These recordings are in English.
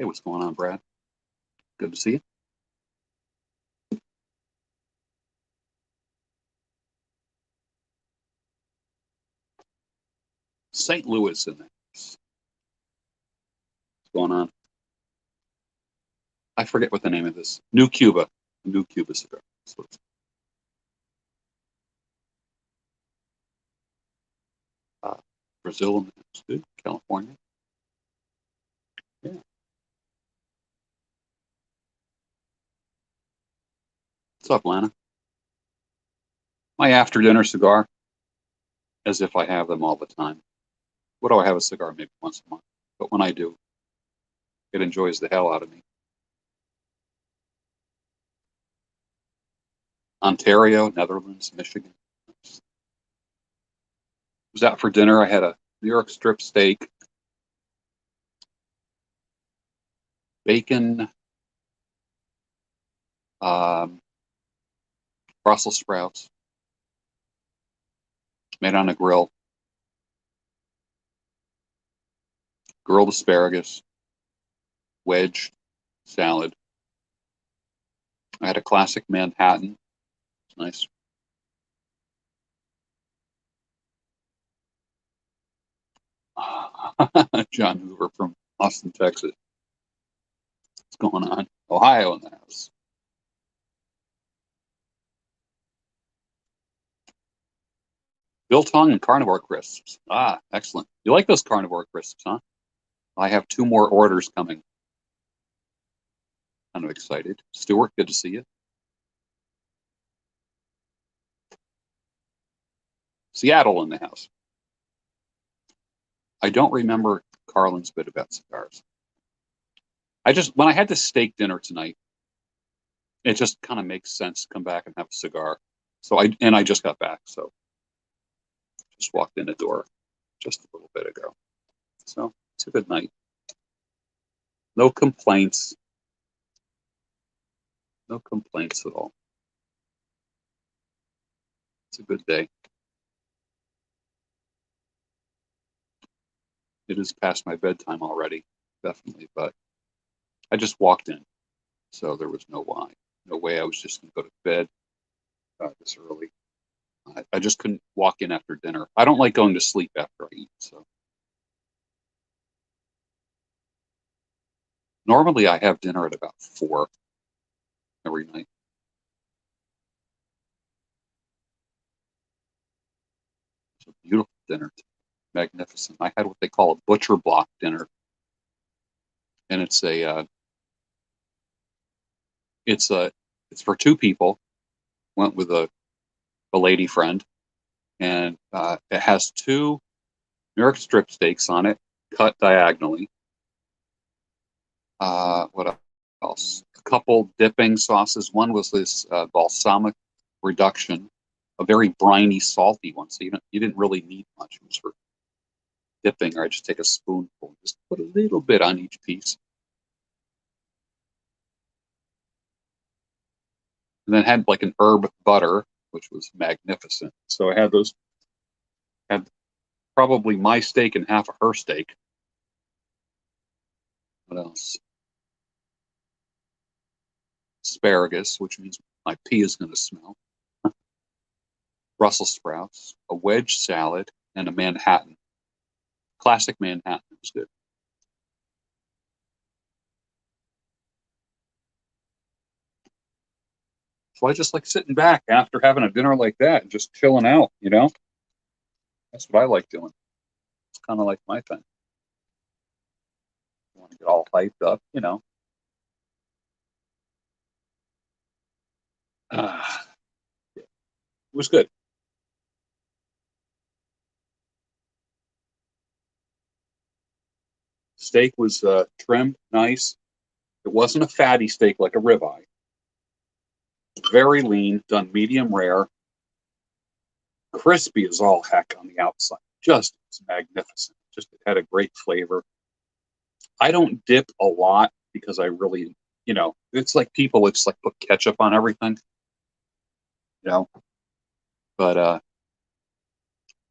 Hey, what's going on, Brad? Good to see you. St. Louis in there. What's going on? I forget what the name of this. New Cuba. New Cuba cigar. Uh, Brazil, that's good. California. Yeah. What's up, Lana? My after dinner cigar, as if I have them all the time. What do I have a cigar? Maybe once a month. But when I do, it enjoys the hell out of me. Ontario, Netherlands, Michigan. Was out for dinner. I had a New York strip steak, bacon, um, Brussels sprouts, made on a grill, grilled asparagus, wedge, salad. I had a classic Manhattan. It's nice. John Hoover from Austin, Texas. What's going on? Ohio in the house. Biltong and carnivore crisps. Ah, excellent. You like those carnivore crisps, huh? I have 2 more orders coming. Kind of excited. Stuart, good to see you. Seattle in the house. I don't remember Carlin's bit about cigars. When I had this steak dinner tonight, it just kind of makes sense to come back and have a cigar. I just got back, so just walked in the door just a little bit ago. So it's a good night. No complaints. No complaints at all. It's a good day. It is past my bedtime already, definitely, but I just walked in, so there was no why. No way I was just going to go to bed this early. I just couldn't walk in after dinner. I don't like going to sleep after I eat, so. Normally I have dinner at about 4 every night. It's a beautiful dinner, magnificent. I had what they call a butcher block dinner, and it's for 2 people. Went with a lady friend, and it has 2 New York strip steaks on it, cut diagonally. What else? A couple dipping sauces. One was this balsamic reduction, a very briny, salty one. So you didn't really need much. It was for dipping, or I just take a spoonful, just put a little bit on each piece, and then had like an herb butter, which was magnificent. So I had those. Had probably my steak and half of her steak. What else? Asparagus, which means my pee is going to smell. Brussels sprouts, a wedge salad, and a Manhattan. Classic Manhattan. It was good. So I just like sitting back after having a dinner like that and just chilling out. That's what I like doing. It's kind of like my thing. I want to get all hyped up. Yeah, it was good. Steak was trimmed nice. It wasn't a fatty steak like a ribeye. Very lean, done medium rare. Crispy as all heck on the outside. Just was magnificent. Just it had a great flavor. I don't dip a lot because I really, it's like people it's like put ketchup on everything, you know. But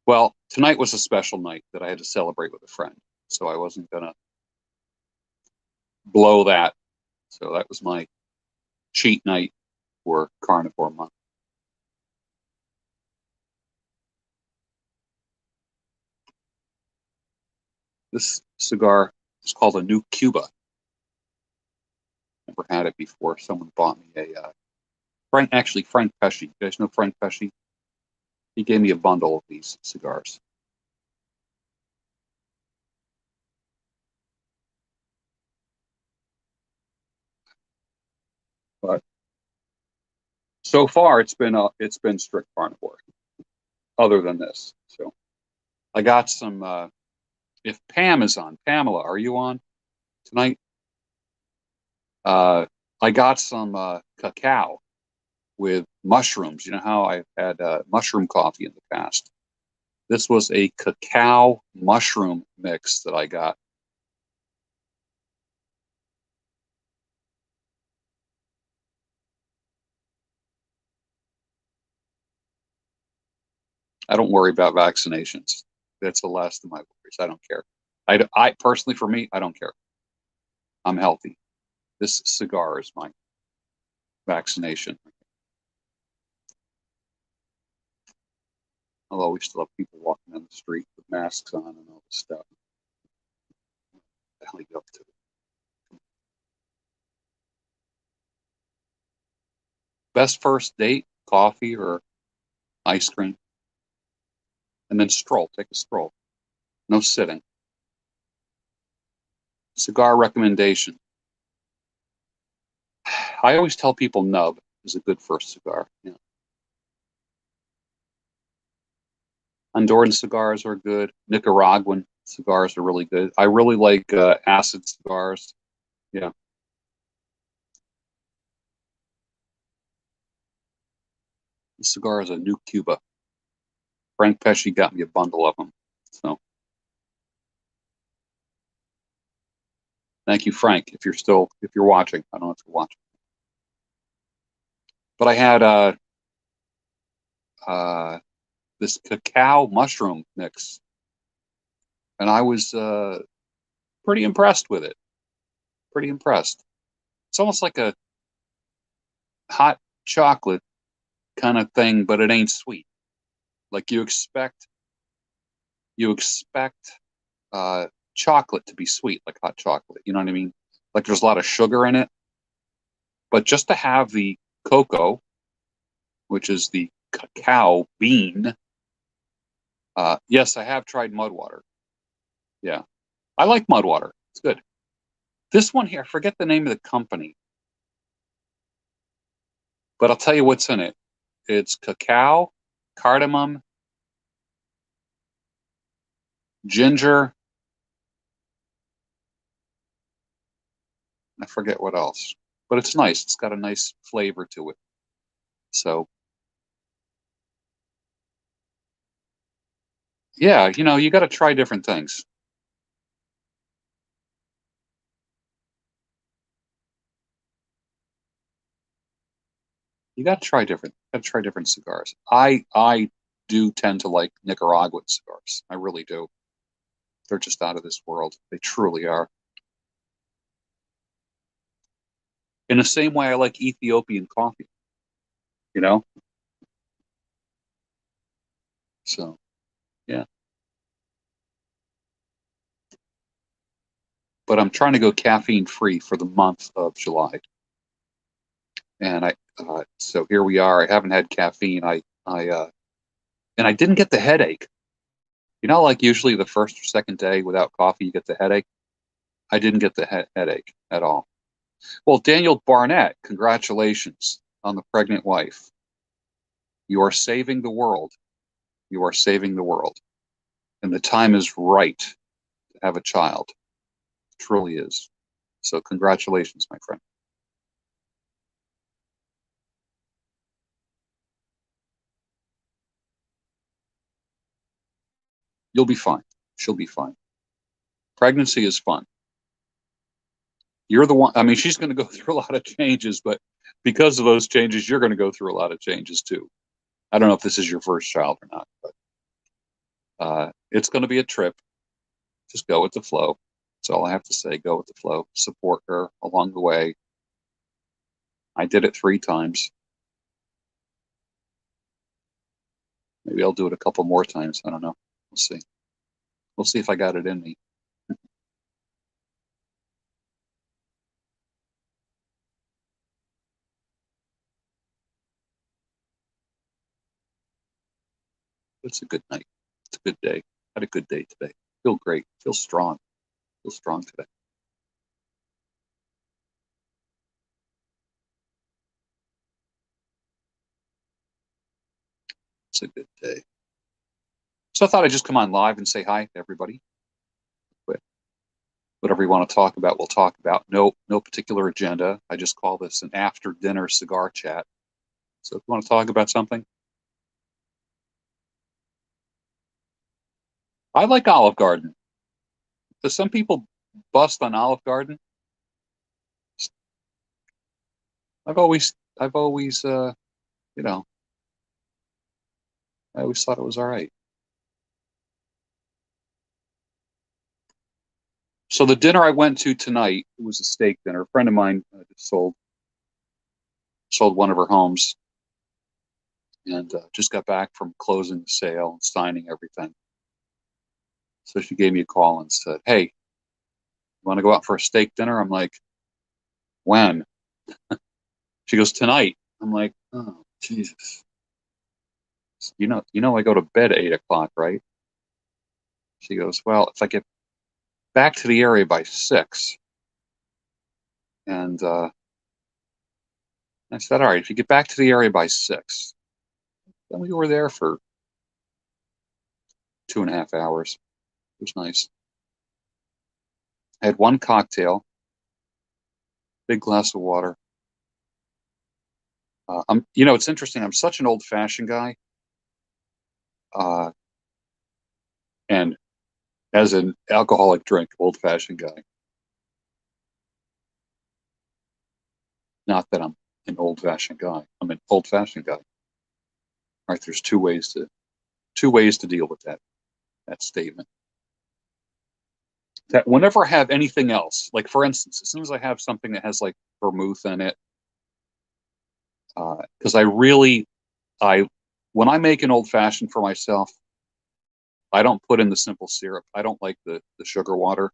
well, tonight was a special night that I had to celebrate with a friend. So I wasn't gonna blow that. So that was my cheat night for Carnivore Month. This cigar is called a New Cuba. Never had it before. Someone bought me a Frank Pesci. You guys know Frank Pesci? He gave me a bundle of these cigars. But so far, it's been strict carnivore. Other than this, so I got some. If Pam is on, Pamela, are you on tonight? Uh, I got some cacao with mushrooms. You know how I've had mushroom coffee in the past. This was a cacao mushroom mix that I got. I don't worry about vaccinations. That's the last of my worries. I don't care. I personally, for me, I don't care. I'm healthy. This cigar is my vaccination. Although we still have people walking down the street with masks on and all this stuff. The hell you up to? Best first date, coffee or ice cream. And then stroll, take a stroll. No sitting. Cigar recommendation. I always tell people Nub is a good first cigar. Yeah. Honduran cigars are good. Nicaraguan cigars are really good. I really like acid cigars. Yeah. The cigar is a New Cuba. Frank Pesci got me a bundle of them. So thank you, Frank, if you're watching. I don't know if you're watching. But I had uh, this cacao mushroom mix, and I was pretty impressed with it. Pretty impressed. It's almost like a hot chocolate kind of thing, but it ain't sweet. Like you expect chocolate to be sweet, like hot chocolate. You know what I mean? Like there's a lot of sugar in it, but just to have the cocoa, which is the cacao bean. Yes, I have tried mud water. Yeah, I like mud water. It's good. This one here, I forget the name of the company, but I'll tell you what's in it. It's cacao, cardamom, ginger. I forget what else, but it's nice. It's got a nice flavor to it. So yeah, you got to try different things. You got to try different cigars. I do tend to like Nicaraguan cigars. I really do. They're just out of this world. They truly are. In the same way I like Ethiopian coffee, you know? So, yeah. But I'm trying to go caffeine free for the month of July. And so here we are. I haven't had caffeine. And I didn't get the headache. Like usually the first or second day without coffee, you get the headache. I didn't get the headache at all. Well, Daniel Barnett, congratulations on the pregnant wife. You are saving the world. You are saving the world. And the time is right to have a child. It truly is. So congratulations, my friend. You'll be fine. She'll be fine. Pregnancy is fun. You're the one, I mean, she's going to go through a lot of changes, but because of those changes, you're going to go through a lot of changes too. I don't know if this is your first child or not, but it's going to be a trip. Just go with the flow. That's all I have to say. Go with the flow. Support her along the way. I did it 3 times. Maybe I'll do it a couple more times. I don't know. We'll see. We'll see if I got it in me. It's a good night. It's a good day. Had a good day today. Feel great. Feel strong. Feel strong today. It's a good day. So I thought I'd just come on live and say hi to everybody. Whatever you want to talk about, we'll talk about. No particular agenda. I just call this an after dinner cigar chat. So if you want to talk about something, I like Olive Garden. Does some people bust on Olive Garden? I've always, you know, I always thought it was all right. So the dinner I went to tonight, it was a steak dinner. A friend of mine just sold one of her homes, and just got back from closing the sale and signing everything. So she gave me a call and said, "Hey, you want to go out for a steak dinner?" I'm like, "When?" She goes, "Tonight." I'm like, "Oh, Jesus. I go to bed at 8 o'clock, right?" She goes, "Well, if I get back to the area by 6," and I said, "All right, if you get back to the area by 6," then we were there for 2.5 hours. It was nice. I had one cocktail, big glass of water. It's interesting. I'm such an old-fashioned guy, uh, and as an alcoholic drink, old-fashioned guy. Not that I'm an old-fashioned guy. I'm an old-fashioned guy. All right, there's two ways to deal with that statement. That whenever I have anything else, like for instance, as soon as I have something that has like vermouth in it, because I when I make an old-fashioned for myself, I don't put in the simple syrup. I don't like the sugar water.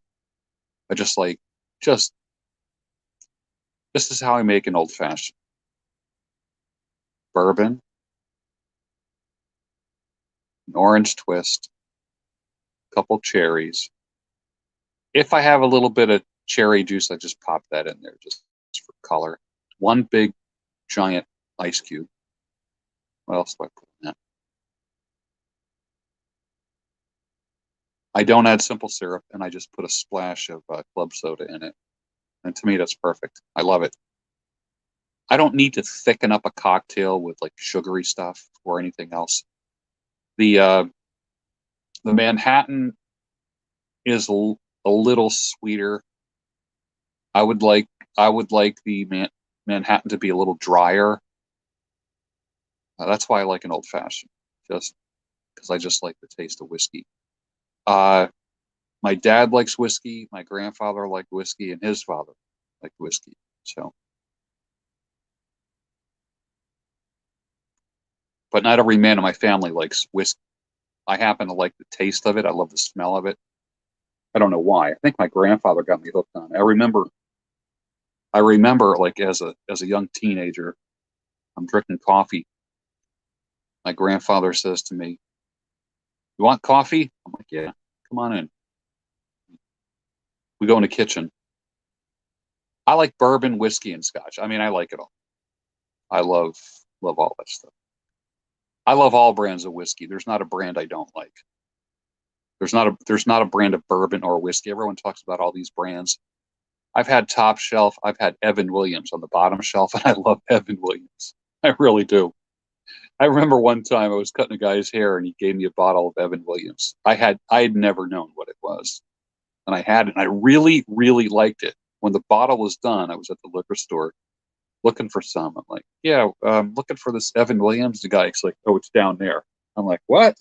I just like just this is how I make an old-fashioned: bourbon, an orange twist, a couple cherries. If I have a little bit of cherry juice, I just pop that in there just for color. One big giant ice cube. What else do I put in that? I don't add simple syrup, and I just put a splash of club soda in it. And to me, that's perfect. I love it. I don't need to thicken up a cocktail with like sugary stuff or anything else. The uh, the Manhattan is a little sweeter. I would like I would like the Manhattan to be a little drier. That's why I like an old fashioned, just because I just like the taste of whiskey. Uh, my dad likes whiskey. My grandfather liked whiskey, and his father liked whiskey. So, but not every man in my family likes whiskey. I happen to like the taste of it. I love the smell of it. I don't know why. I think my grandfather got me hooked on it. I remember like as a young teenager, I'm drinking coffee. My grandfather says to me, "You want coffee?" I'm like, "Yeah, come on in." We go in the kitchen. I like bourbon, whiskey, and scotch. I mean, I like it all. I love all that stuff. I love all brands of whiskey. There's not a brand I don't like. There's not a brand of bourbon or whiskey. Everyone talks about all these brands. I've had top shelf. I've had Evan Williams on the bottom shelf, and I love Evan Williams. I really do. I remember one time I was cutting a guy's hair, and he gave me a bottle of Evan Williams. I had never known what it was, and I had it, and I really really liked it. When the bottle was done, I was at the liquor store looking for some. I'm like, "Yeah, I'm looking for this Evan Williams." The guy's like, "Oh, it's down there." I'm like, "What?"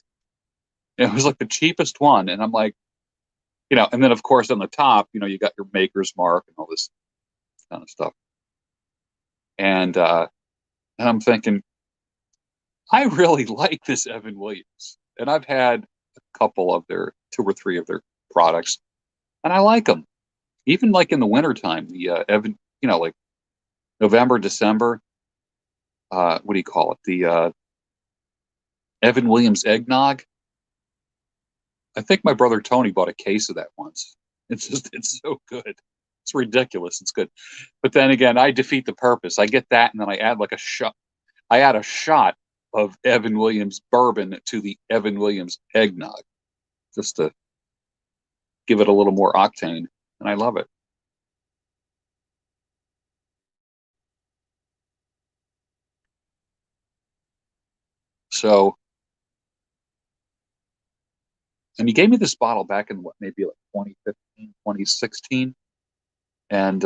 And it was like the cheapest one, and I'm like, And then of course on the top, you got your maker's mark and all this kind of stuff. And I'm thinking, I really like this Evan Williams, and I've had a couple of their two or three of their products, and I like them. Even like in the wintertime, the Evan, like November, December. What do you call it? The Evan Williams eggnog. I think my brother Tony bought a case of that once. It's so good. It's ridiculous. It's good. But then again, I defeat the purpose. I get that, and then I add like a shot. I add a shot of Evan Williams bourbon to the Evan Williams eggnog, just to give it a little more octane, and I love it. So, and he gave me this bottle back in what, maybe like 2015, 2016, and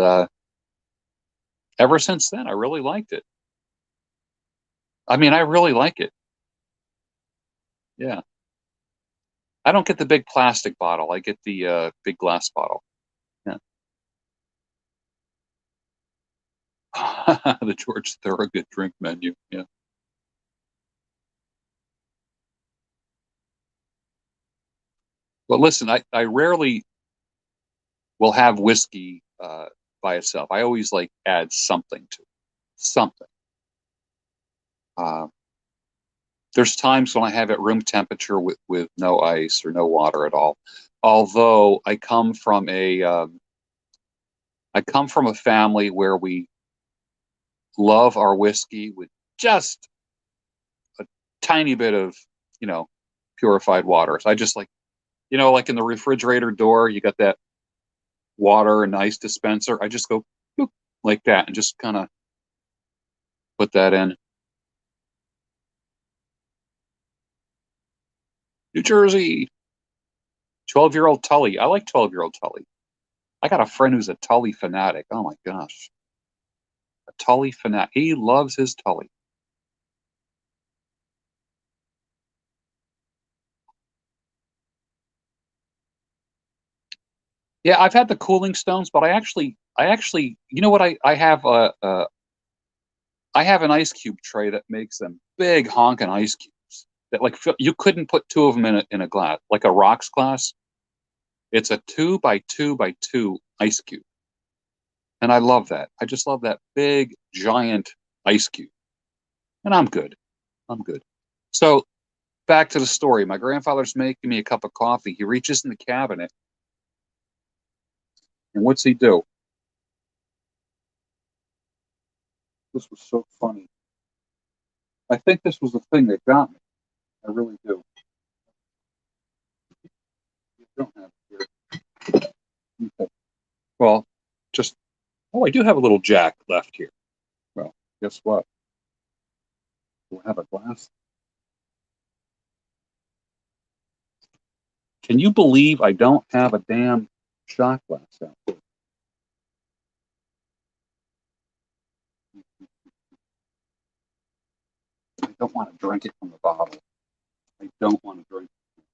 ever since then, I really liked it. I mean, I really like it. Yeah. I don't get the big plastic bottle. I get the big glass bottle. Yeah. The George Thorogood drink menu. Yeah. But listen, I rarely will have whiskey by itself. I always like add something to it. Something. Uh, there's times when I have it room temperature with no ice or no water at all. Although I come from a family where we love our whiskey with just a tiny bit of, you know, purified water. So I just like, like in the refrigerator door, you got that water and ice dispenser. I just go boop, like that and just kind of put that in. New Jersey, 12-year-old Tully. I like 12-year-old Tully. I got a friend who's a Tully fanatic. Oh my gosh. A Tully fanatic. He loves his Tully. Yeah, I've had the cooling stones, but I actually, you know what? I have an ice cube tray that makes them big honking ice cubes that like you couldn't put two of them in a glass, like a rocks glass. It's a 2 by 2 by 2 ice cube, and I love that. I just love that big giant ice cube, and I'm good. I'm good. So back to the story. My grandfather's making me a cup of coffee. He reaches in the cabinet, and what's he do? This was so funny. I think this was the thing that got me. I really do. You don't have it here. Okay. Well, just I do have a little Jack left here. Well, guess what? We'll have a glass. Can you believe I don't have a damn shot glass out here? I don't want to drink it from the bottle. I don't want to drink it from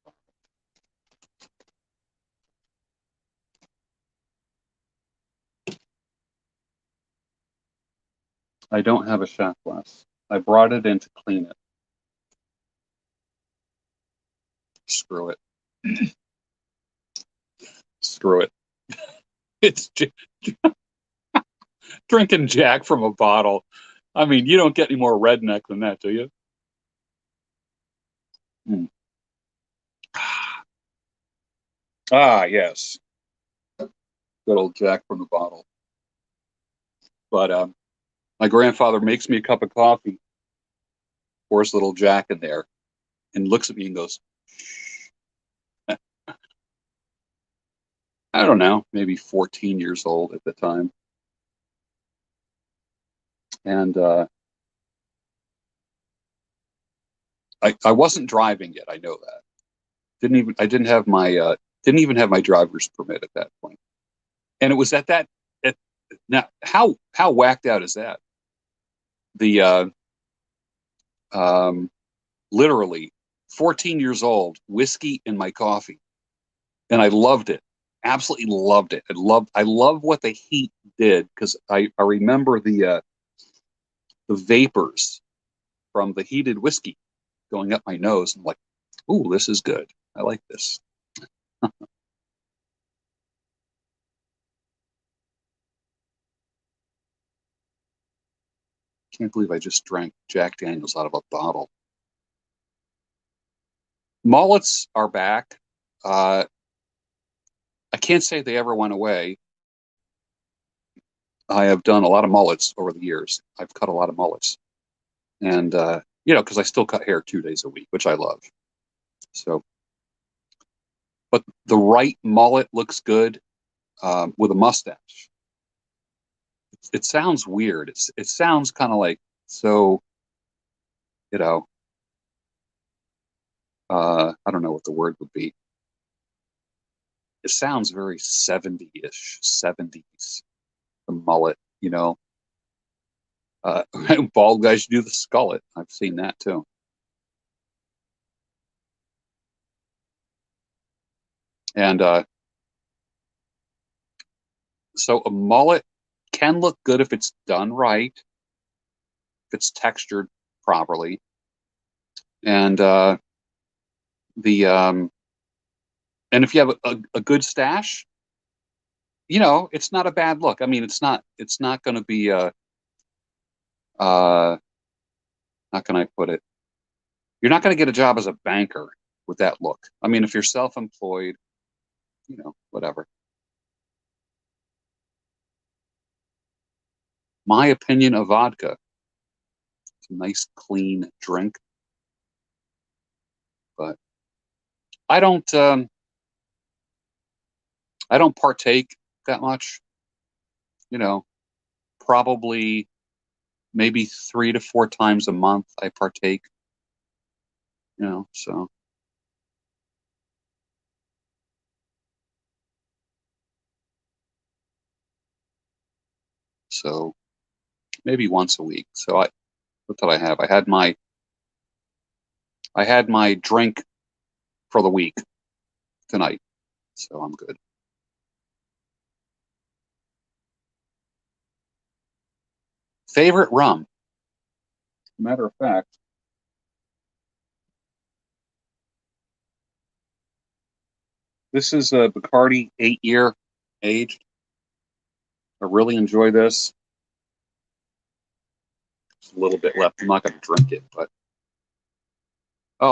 the bottle. I don't have a shot glass. I brought it in to clean it. Screw it. Screw it. It's drinking Jack from a bottle. I mean, you don't get any more redneck than that, do you? Mm. Ah, yes. Good old Jack from the bottle. But my grandfather makes me a cup of coffee, pours little Jack in there, and looks at me and goes, I don't know, maybe 14 years old at the time. And I wasn't driving yet. I know that. I didn't even have my driver's permit at that point. And it was at now how whacked out is that? The literally 14 years old, whiskey in my coffee, and I loved it. Absolutely loved it. I love what the heat did because I remember the vapors from the heated whiskey going up my nose. I'm like, ooh, this is good. I like this. Can't believe I just drank Jack Daniels out of a bottle. Mullets are back. I can't say they ever went away. I have done a lot of mullets over the years. I've cut a lot of mullets, and because I still cut hair 2 days a week, which I love. So, but the right mullet looks good with a mustache. It sounds weird. It sounds kind of like so, you know. I don't know what the word would be. It sounds very 70-ish, 70s. The mullet, bald guys do the skullet. I've seen that too. And so a mullet can look good if it's done right, if it's textured properly. And the and if you have a good stash, it's not a bad look. I mean, it's not going to be uh how can I put it? You're not going to get a job as a banker with that look. I mean, if you're self-employed, whatever. My opinion of vodka. It's a nice, clean drink, but I don't um, I don't partake that much. You know, probably maybe 3 to 4 times a month I partake. So maybe once a week. So what did I have? I had my drink for the week tonight, so I'm good. Favorite rum? Matter of fact, this is a Bacardi 8-year aged. I really enjoy this. There's a little bit left. I'm not going to drink it, but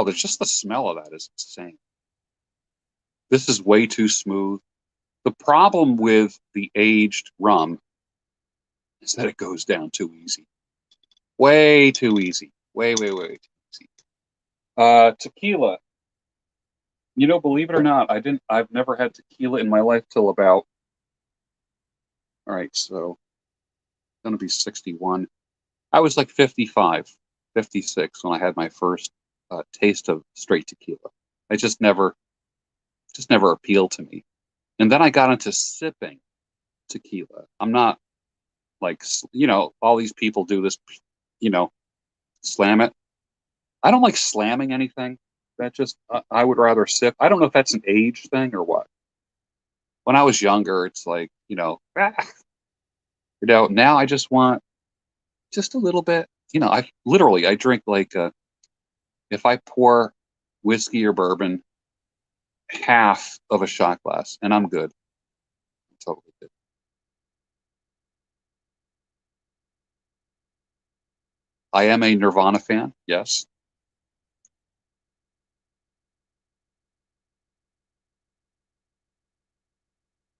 there's just the smell of that is insane. This is way too smooth. The problem with the aged rum is that it goes down too easy. Way too easy. Way, way, way too easy. Tequila. Believe it or not, I've never had tequila in my life till about, all right, so I'm going to be 61. I was like 55, 56 when I had my first taste of straight tequila. I just never appealed to me. And then I got into sipping tequila. I'm not like, all these people do this, you know, slam it. I don't like slamming anything. I would rather sip. I don't know if that's an age thing or what. When I was younger, it's like, now I just want just a little bit. I drink like, if I pour whiskey or bourbon, half of a shot glass, and I'm good. I'm totally good. I am a Nirvana fan. Yes.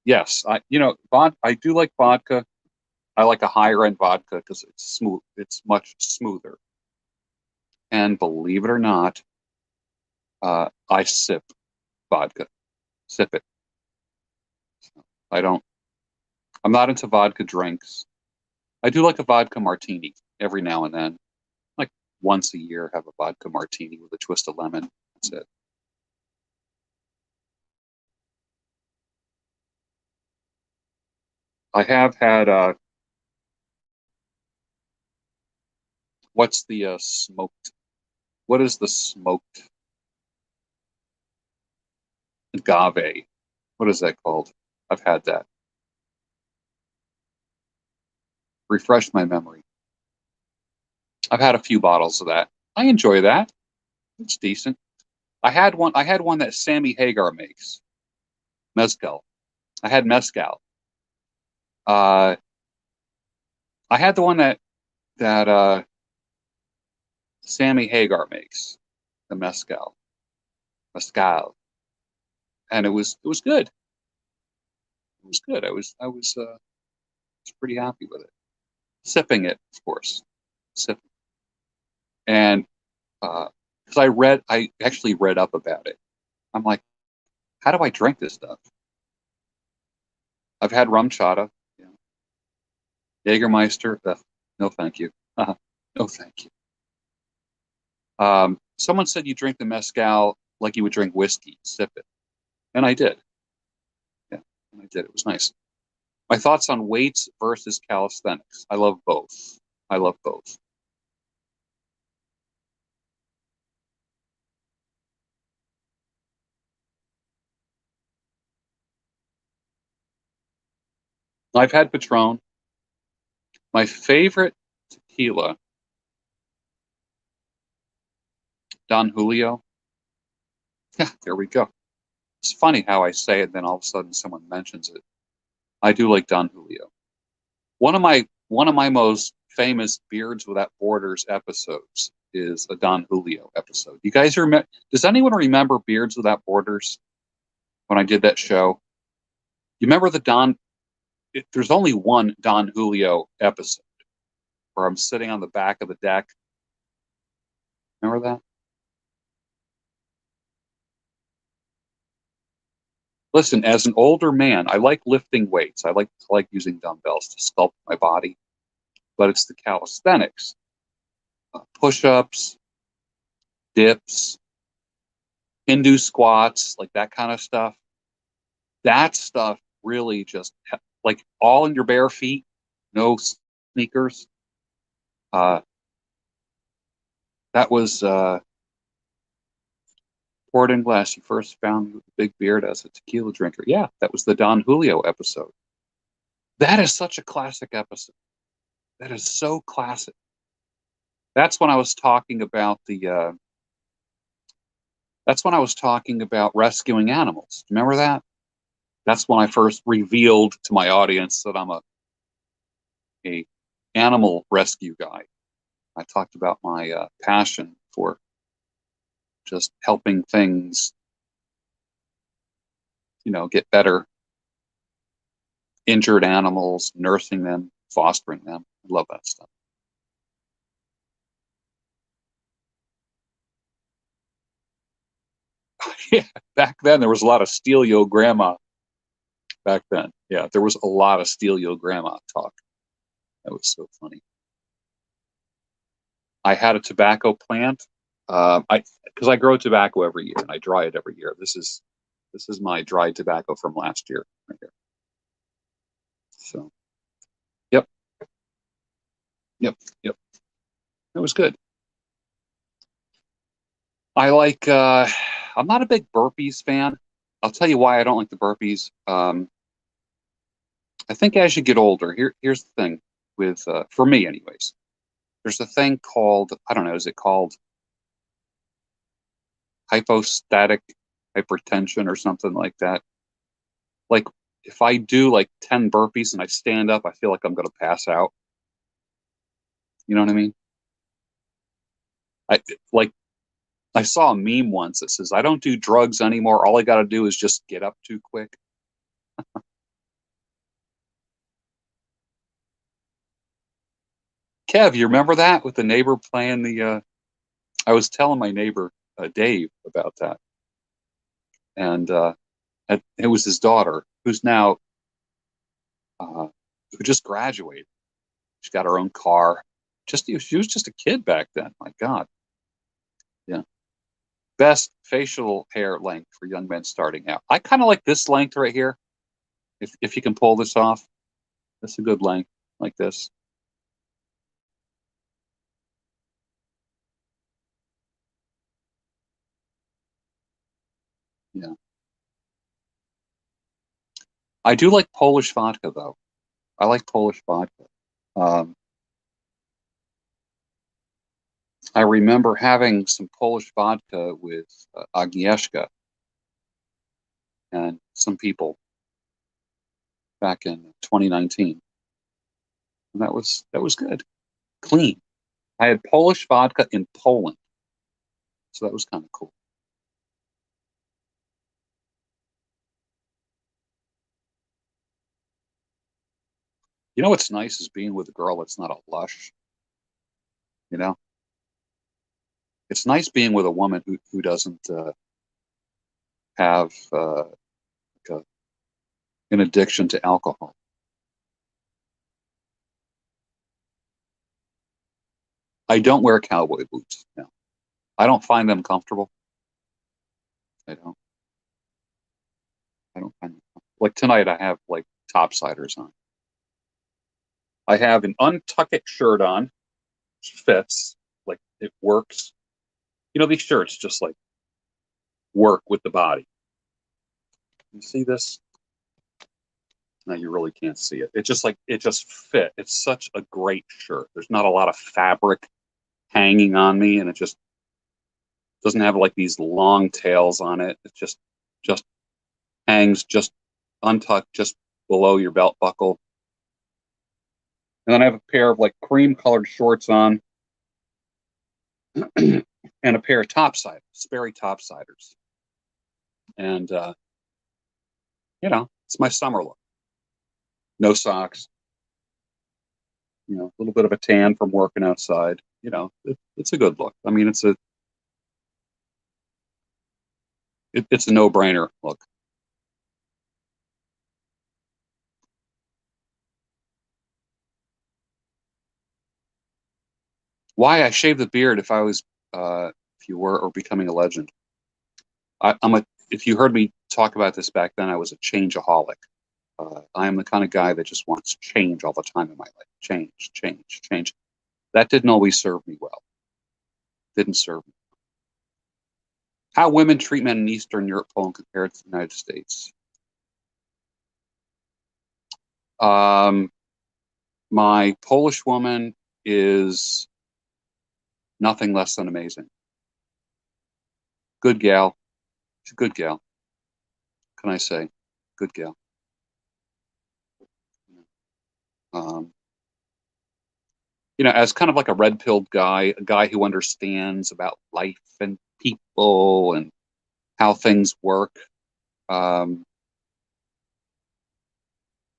Yes. I do like vodka. I like a higher end vodka because it's smooth. It's much smoother. And believe it or not, I sip vodka. Sip it. I don't. I'm not into vodka drinks. I do like a vodka martini every now and then. Like once a year, have a vodka martini with a twist of lemon. That's it. I have had what's the smoked? What is the smoked agave? What is that called? I've had that. Refresh my memory. I've had a few bottles of that. I enjoy that. It's decent. I had one. I had one that Sammy Hagar makes. Mezcal. I had mezcal. Uh, I had the one that Sammy Hagar makes, the mezcal, and it was good. It was good. I was pretty happy with it. Sipping it, of course, sipping, and because I actually read up about it. I'm like, how do I drink this stuff? I've had rum chata, you know, Jägermeister. No, thank you. No, thank you. Someone said you drink the mezcal like you would drink whiskey, sip it, and I did. Yeah, and I did. It was nice. My thoughts on weights versus calisthenics. I love both. I love both. I've had Patron. My favorite tequila, Don Julio. Yeah, there we go. It's funny how I say it, then all of a sudden someone mentions it. I do like Don Julio. One of my most famous Beards Without Borders episodes is a Don Julio episode. You guys remember? Does anyone remember Beards Without Borders when I did that show? You remember the Don? There's only one Don Julio episode where I'm sitting on the back of the deck. Remember that? Listen, as an older man, I like lifting weights. I like using dumbbells to sculpt my body, but it's the calisthenics, push-ups, dips, Hindu squats, like that kind of stuff. That stuff really just like all in your bare feet, no sneakers. Uh, that was poured in glass. You first found the big beard as a tequila drinker. Yeah, that was the Don Julio episode. That is such a classic episode. That is so classic. That's when I was talking about the. That's when I was talking about rescuing animals. Remember that? That's when I first revealed to my audience that I'm a animal rescue guy. I talked about my passion for just helping things, get better, injured animals, nursing them, fostering them. I love that stuff. Yeah, back then there was a lot of steal yo grandma. Back then, yeah, there was a lot of steal yo grandma talk. That was so funny. I had a tobacco plant. I because I grow tobacco every year and I dry it every year. This is my dried tobacco from last year right here. So, yep, yep, yep. It was good. I like. I'm not a big burpees fan. I'll tell you why I don't like the burpees. I think as you get older, here's the thing with for me, anyways. There's a thing called, I don't know, is it called hypostatic hypertension or something like that? Like if I do like 10 burpees and I stand up, I feel like I'm going to pass out. You know what I mean? I like I saw a meme once that says, I don't do drugs anymore. All I got to do is just get up too quick. Kev, you remember that with the neighbor playing I was telling my neighbor, Dave, about that. And it was his daughter who's now, who just graduated. She got her own car. She was just a kid back then. My God. Yeah. Best facial hair length for young men starting out. I kind of like this length right here. If you can pull this off, that's a good length like this. Yeah. I do like Polish vodka, though. I like Polish vodka. Um, I remember having some Polish vodka with Agnieszka and some people back in 2019, and that was good, clean. I had Polish vodka in Poland, so that was kind of cool. You know what's nice is being with a girl that's not a lush. You know, it's nice being with a woman who doesn't have like an addiction to alcohol. I don't wear cowboy boots. No, I don't find them comfortable. I don't. I don't find them comfortable. Like tonight, I have like topsiders on. I have an untucked shirt on, which fits, like it works. You know, these shirts just like work with the body. You see this? No, you really can't see it. It's just like it just fit. It's such a great shirt. There's not a lot of fabric hanging on me, and it just doesn't have like these long tails on it. It just hangs just untucked just below your belt buckle. And then I have a pair of like cream colored shorts on and a pair of topsiders, Sperry topsiders. And it's my summer look. No socks, a little bit of a tan from working outside. It's a good look. I mean, it's a no-brainer look. Why I shaved the beard if you were or becoming a legend. If you heard me talk about this back then, I was a changeaholic. I am the kind of guy that just wants change all the time in my life. Change, change, change. That didn't always serve me well. Didn't serve me. How women treat men in Eastern Europe, Poland, compared to the United States. Um, my Polish woman is nothing less than amazing. Good gal. She's a good gal. Can I say? Good gal. Um, as kind of like a red-pilled guy, a guy who understands about life and people and how things work. Um,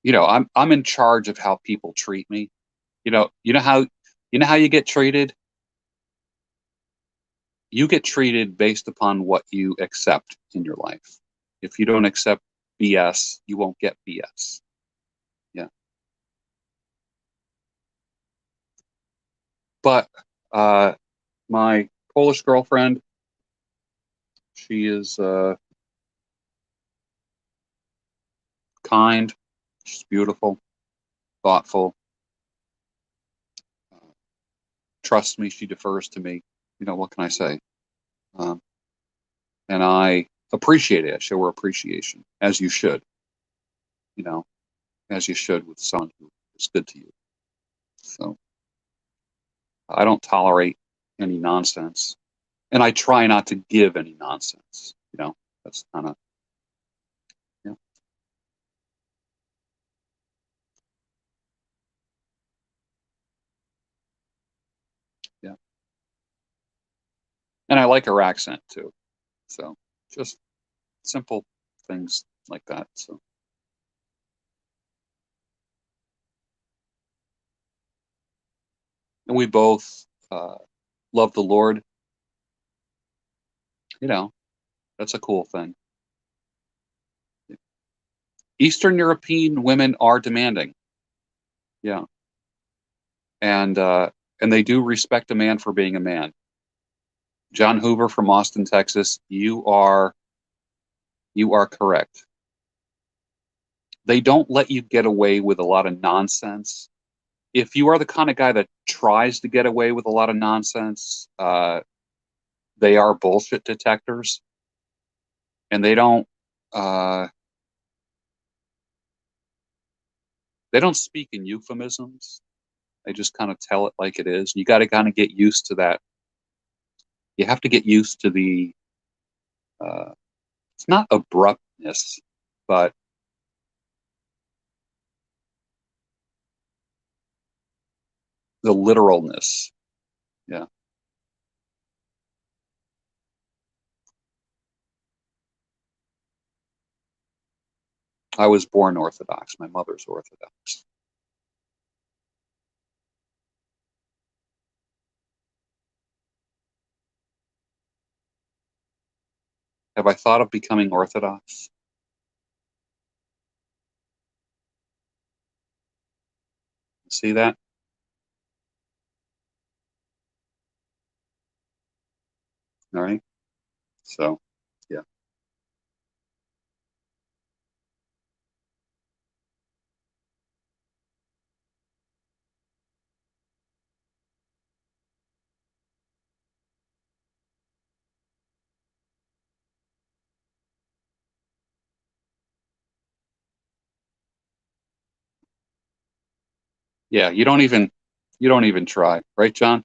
I'm in charge of how people treat me. You know how you get treated? You get treated based upon what you accept in your life. If you don't accept BS, you won't get BS. Yeah. But my Polish girlfriend, she is kind, she's beautiful, thoughtful, uh, trusts me, she defers to me. What can I say? Um, and I appreciate it. I show her appreciation, as you should, you know, as you should with someone who is good to you. So I don't tolerate any nonsense, and I try not to give any nonsense. That's kind of yeah, yeah. And I like her accent too. So just simple things like that. So and we both love the Lord. You know, that's a cool thing. Eastern European women are demanding. Yeah, and they do respect a man for being a man. John Hoover from Austin, Texas, you are correct. They don't let you get away with a lot of nonsense. If you are the kind of guy that tries to get away with a lot of nonsense, they are bullshit detectors, and they don't. Uh, They don't speak in euphemisms. They just kind of tell it like it is. You got to kind of get used to that. You have to get used to the, it's not abruptness, but the literalness. Yeah. I was born Orthodox. My mother's Orthodox. Have I thought of becoming Orthodox? See that? All right. So, yeah. Yeah. You don't even try, right, John?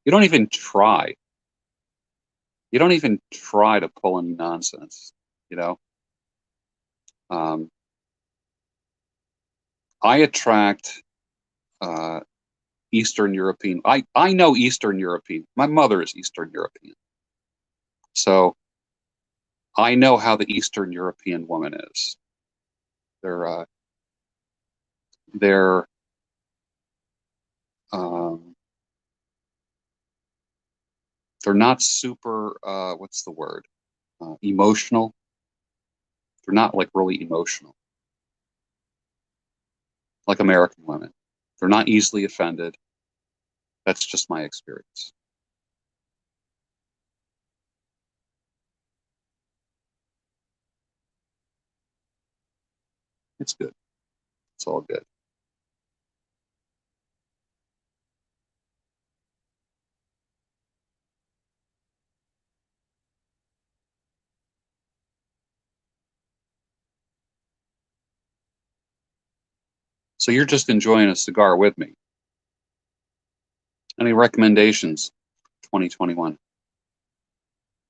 You don't even try. You don't even try to pull any nonsense, you know? Um, I attract uh, Eastern European. I know Eastern European. My mother is Eastern European. So I know how the Eastern European woman is. They're they're um, they're not super what's the word? Emotional. They're not like really emotional like American women. They're not easily offended. That's just my experience. It's good. It's all good. So you're just enjoying a cigar with me. Any recommendations? 2021.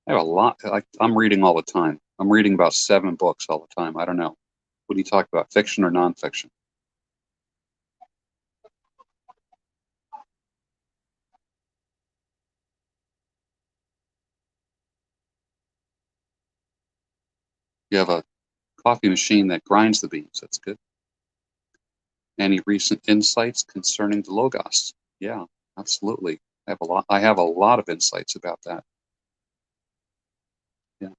I have a lot. I'm reading all the time. I'm reading about 7 books all the time. I don't know. What do you talk about? Fiction or nonfiction? You have a coffee machine that grinds the beans. That's good. Any recent insights concerning the Logos? Yeah, absolutely. I have a lot. I have a lot of insights about that. Yeah.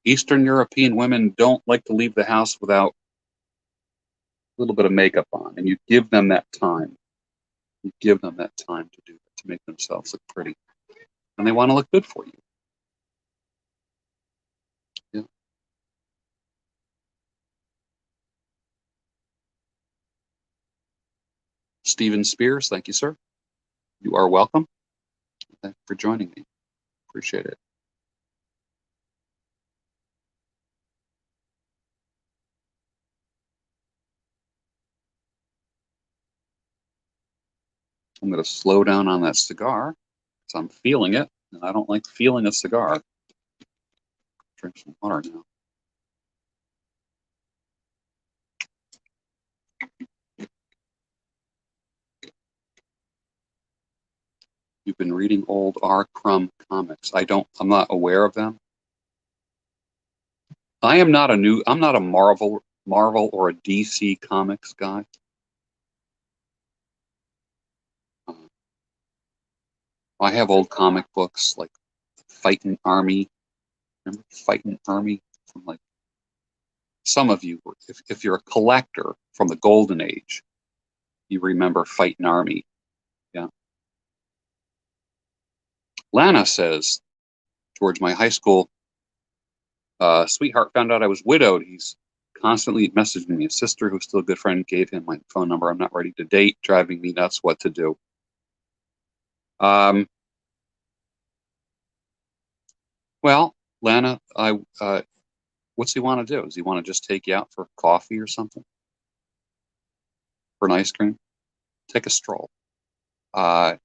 Eastern European women don't like to leave the house without a little bit of makeup on, and you give them that time. You give them that time to do that, to make themselves look pretty, and they want to look good for you. Yeah. Stephen Spears, thank you, sir. You are welcome. Thank you for joining me. Appreciate it. I'm going to slow down on that cigar because I'm feeling it, and I don't like feeling a cigar. Drink some water now. You've been reading old R. Crumb comics. I'm not aware of them. I'm not a Marvel or a DC comics guy. Uh, I have old comic books like Fighting Army. Remember Fighting Army from like some of you, if you're a collector from the Golden Age, you remember Fighting Army. Yeah. Lana says, George, my high school sweetheart found out I was widowed. He's constantly messaging me. His sister, who's still a good friend, gave him my phone number. I'm not ready to date, driving me nuts. What to do? Um, well, Lana, What's he want to do? Does he want to just take you out for coffee or something? For an ice cream? Take a stroll. Uh,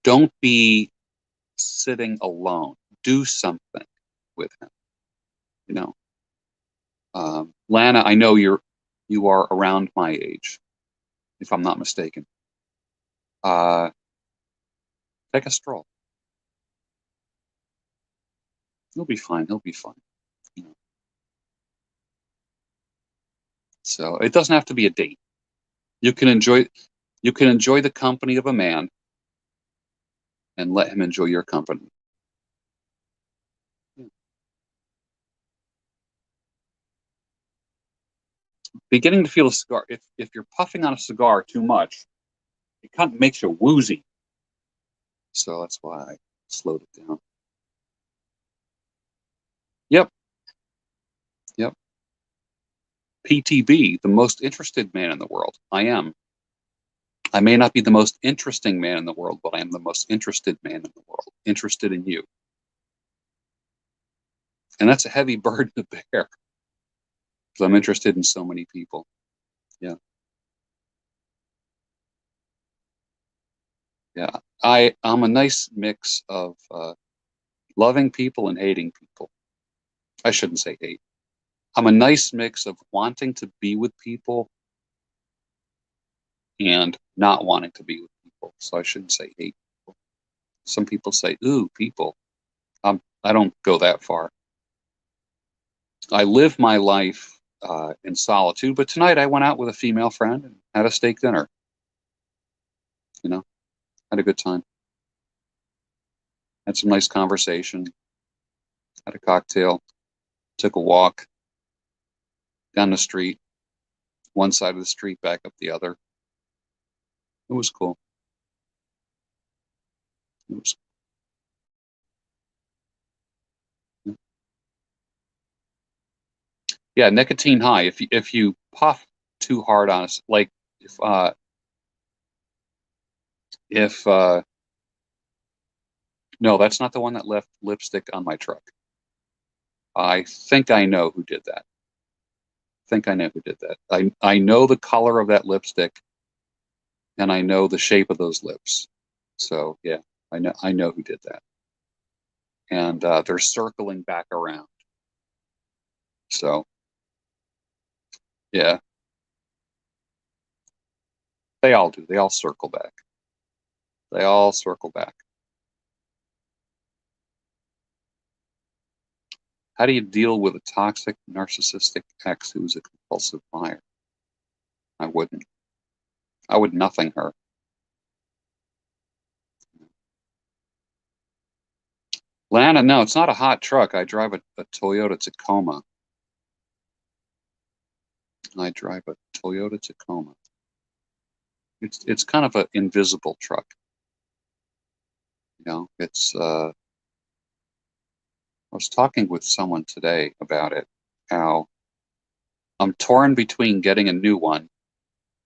don't be sitting alone. Do something with him. You know, Lana, I know you are around my age, if I'm not mistaken. Take a stroll. He'll be fine. He'll be fine. You know. So it doesn't have to be a date. You can enjoy the company of a man and let him enjoy your company. Yeah. Beginning to feel a cigar. If you're puffing on a cigar too much, it kind of makes you woozy. So that's why I slowed it down. Yep. Yep. PTB, the most interested man in the world. I am. I may not be the most interesting man in the world, but I am the most interested man in the world. Interested in you. And that's a heavy burden to bear because I'm interested in so many people. Yeah. Yeah. I'm a nice mix of loving people and hating people. I shouldn't say hate. I'm a nice mix of wanting to be with people and not wanting to be with people. So I shouldn't say hate people. Some people say, ooh, people. I don't go that far. I live my life in solitude, but tonight I went out with a female friend and had a steak dinner. You know, had a good time. Had some nice conversation. Had a cocktail. Took a walk down the street, one side of the street, back up the other. It was cool. It was, yeah, nicotine high. If you puff too hard on us, like if no, that's not the one that left lipstick on my truck. I think I know who did that. Think I know who did that. I know the color of that lipstick and I know the shape of those lips. So yeah, I know who did that. And they're circling back around. So yeah, they all do. They all circle back. They all circle back. How do you deal with a toxic, narcissistic ex who's a compulsive buyer? I wouldn't. I would nothing her. Lana, no, it's not a hot truck. I drive a Toyota Tacoma. I drive a Toyota Tacoma. It's kind of an invisible truck. You know, I was talking with someone today about it, how I'm torn between getting a new one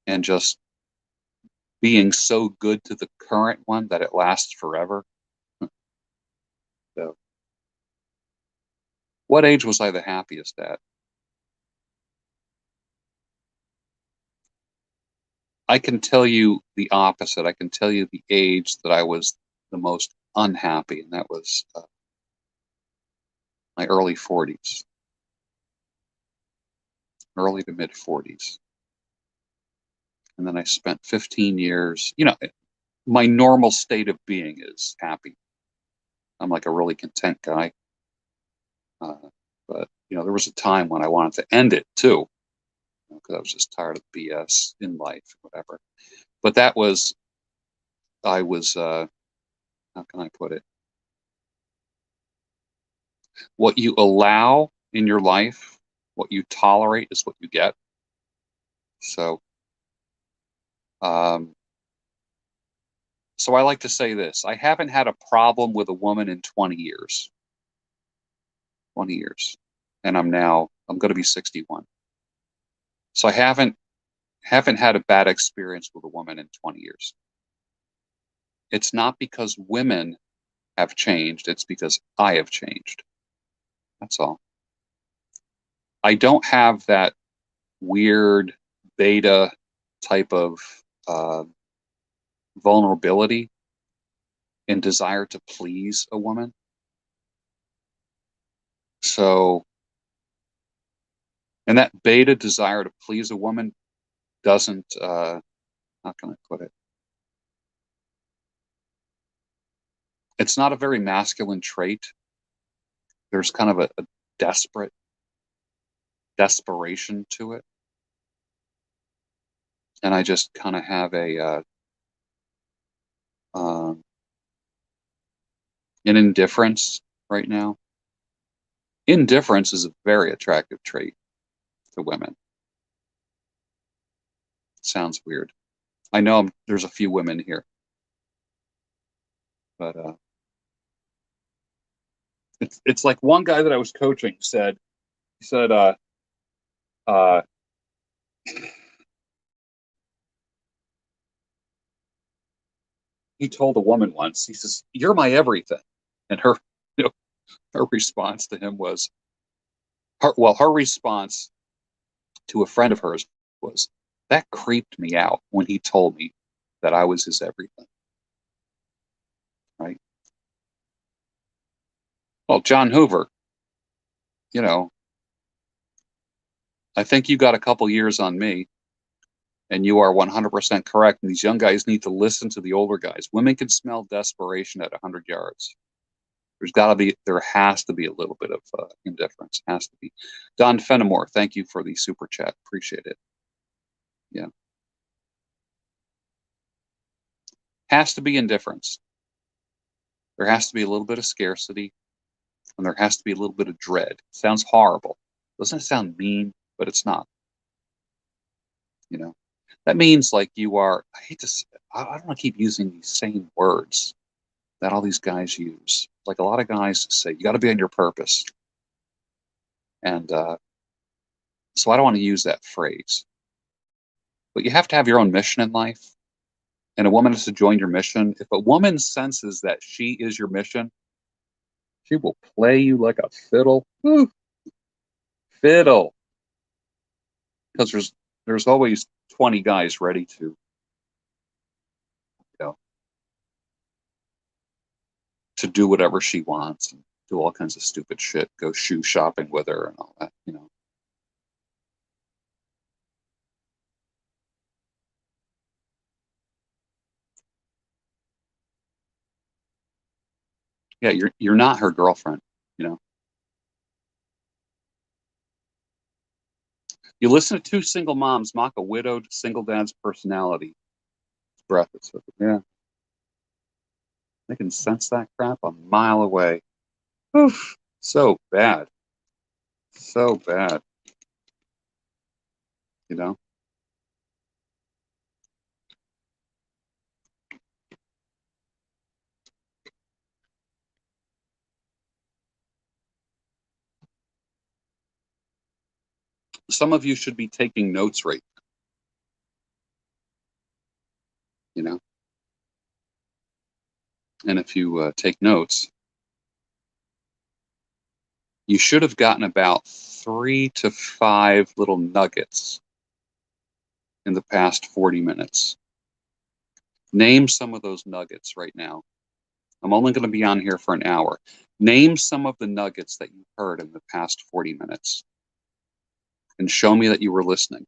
and just being so good to the current one that it lasts forever. So, what age was I the happiest at? I can tell you the opposite. I can tell you the age that I was the most unhappy, and that was my early 40s, early to mid 40s. And then I spent 15 years, my normal state of being is happy. I'm like a really content guy. Uh, but, there was a time when I wanted to end it too, because I was just tired of BS in life, whatever. But how can I put it? What you allow in your life, what you tolerate is what you get. So, um, so I like to say this: I haven't had a problem with a woman in 20 years. 20 years, and I'm going to be 61. So I haven't had a bad experience with a woman in 20 years. It's not because women have changed; it's because I have changed. That's all. I don't have that weird beta type of vulnerability and desire to please a woman. So, and that beta desire to please a woman doesn't, how can I put it? It's not a very masculine trait. There's kind of a desperation to it. And I just kind of have an indifference right now. Indifference is a very attractive trait to women. Sounds weird. I know there's a few women here, but it's like one guy that I was coaching said, he said, uh, he told a woman once, he says, "You're my everything," and her, you know, her response to him was, her response to a friend of hers was, "That creeped me out when he told me that I was his everything." Right? Well, John Hoover, you know, I think you got a couple years on me, and you are 100% correct. And these young guys need to listen to the older guys. Women can smell desperation at 100 yards. There has to be a little bit of indifference. Has to be. Don Fenimore, thank you for the super chat. Appreciate it. Yeah. Has to be indifference. There has to be a little bit of scarcity, and there has to be a little bit of dread. Sounds horrible. Doesn't it sound mean? But it's not. You know, that means like you are. I hate to. I don't want to keep using these same words that all these guys use. Like a lot of guys say, you got to be on your purpose, and so I don't want to use that phrase. But you have to have your own mission in life, and a woman has to join your mission. If a woman senses that she is your mission, she will play you like a fiddle. Woo, fiddle. Because there's always 20 guys ready to, you know, to do whatever she wants and do all kinds of stupid shit, go shoe shopping with her and all that, you know. Yeah, you're not her girlfriend, you know. You listen to two single moms mock a widowed single dad's personality. Breath. Yeah, I can sense that crap a mile away. Oof, so bad, so bad. You know, some of you should be taking notes right. You know, and if you take notes, you should have gotten about 3 to 5 little nuggets in the past 40 minutes. Name some of those nuggets right now. I'm only going to be on here for an hour. Name some of the nuggets that you heard in the past 40 minutes and show me that you were listening.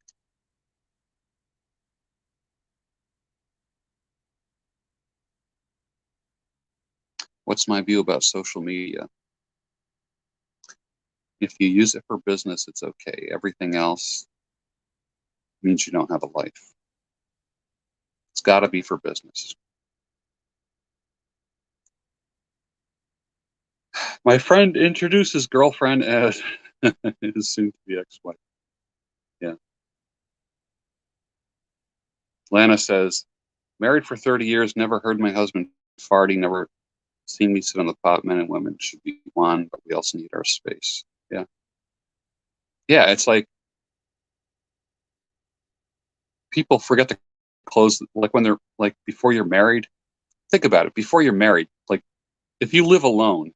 What's my view about social media? If you use it for business, it's okay. Everything else means you don't have a life. It's got to be for business. My friend introduced his girlfriend as his soon-to-be ex-wife. Yeah. Lana says, married for 30 years, never heard my husband farting, never seen me sit on the pot. Men and women should be one, but we also need our space. Yeah. Yeah, it's like people forget to close, like when they're like before you're married. Think about it. Before you're married, like if you live alone,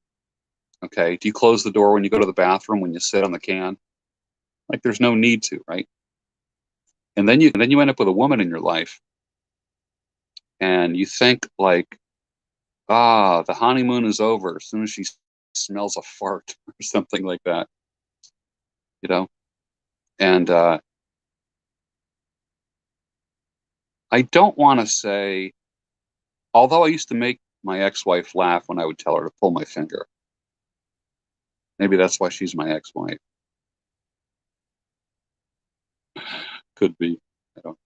okay, do you close the door when you go to the bathroom, when you sit on the can? Like there's no need to, right? And then you end up with a woman in your life, and you think like, the honeymoon is over as soon as she smells a fart or something like that, you know. And I don't want to say, although I used to make my ex-wife laugh when I would tell her to pull my finger. Maybe that's why she's my ex-wife. Could be. I don't.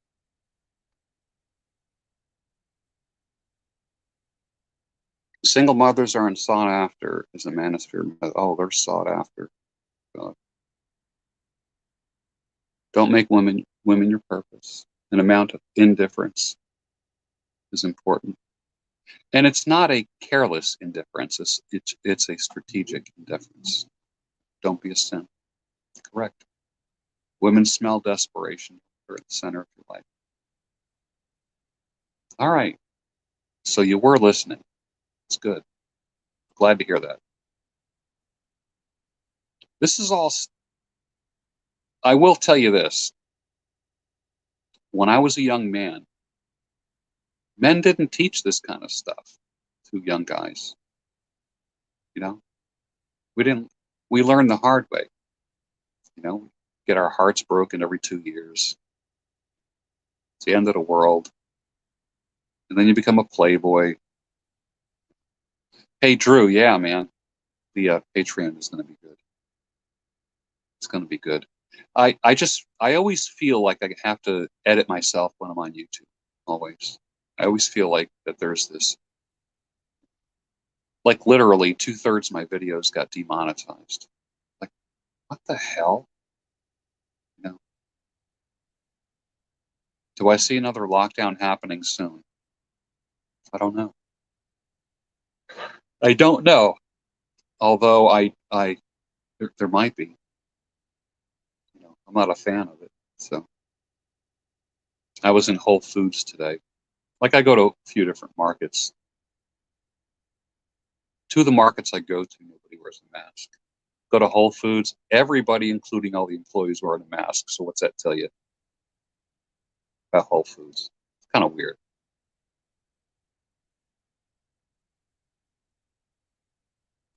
Single mothers aren't sought after as a manosphere. Oh, they're sought after. God. Don't make women your purpose. An amount of indifference is important, and it's not a careless indifference. It's a strategic indifference. Don't be a simp. Correct. Women smell desperation. They're at the center of your life. All right. So you were listening. It's good. Glad to hear that. This is all. I will tell you this. When I was a young man, men didn't teach this kind of stuff to young guys. You know, we didn't. We learned the hard way. You know, get our hearts broken every 2 years. It's the end of the world, and then you become a playboy. Hey, Drew. Yeah, man. The Patreon is going to be good. It's going to be good. I always feel like I have to edit myself when I'm on YouTube. Always. I always feel like that there's this, like literally 2/3 of my videos got demonetized. Like, what the hell? You know, do I see another lockdown happening soon? I don't know. I don't know. Although there might be. You know, I'm not a fan of it. So I was in Whole Foods today. Like I go to a few different markets. Two of the markets I go to, nobody wears a mask. Go to Whole Foods, everybody, including all the employees, wearing a mask. So what's that tell you about Whole Foods? It's kind of weird.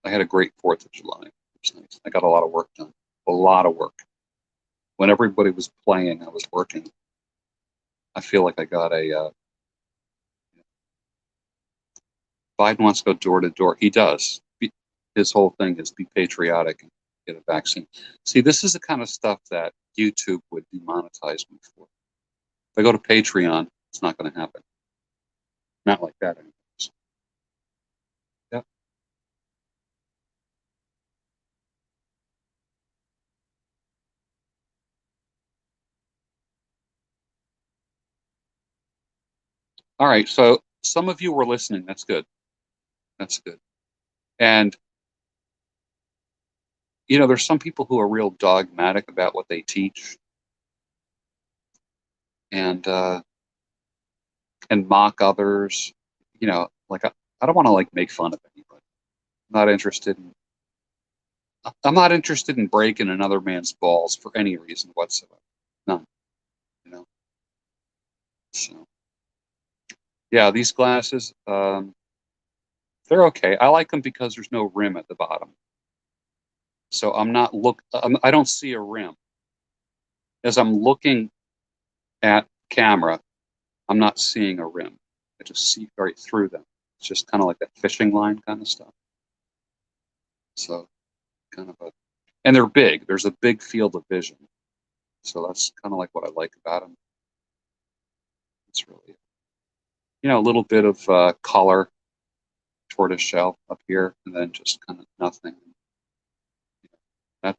I had a great 4th of July. It was nice. I got a lot of work done. A lot of work. When everybody was playing, I was working. I feel like I got a. Biden wants to go door to door. He does. His whole thing is be patriotic and get a vaccine. See, this is the kind of stuff that YouTube would demonetize me for. If I go to Patreon, it's not going to happen. Not like that, anyways. Yep. All right. So some of you were listening. That's good. That's good. And there's some people who are real dogmatic about what they teach, and mock others. Like I don't want to like make fun of anybody. I'm not interested in. I'm not interested in breaking another man's balls for any reason whatsoever. None. You know. So yeah, these glasses, they're okay. I like them because there's no rim at the bottom. So I don't see a rim. As I'm looking at camera, I'm not seeing a rim. I just see right through them. It's just kind of like that fishing line kind of stuff. So kind of and they're big. There's a big field of vision. So that's kind of like what I like about them. It's really, a little bit of color, tortoise shell up here, and then just kind of nothing. That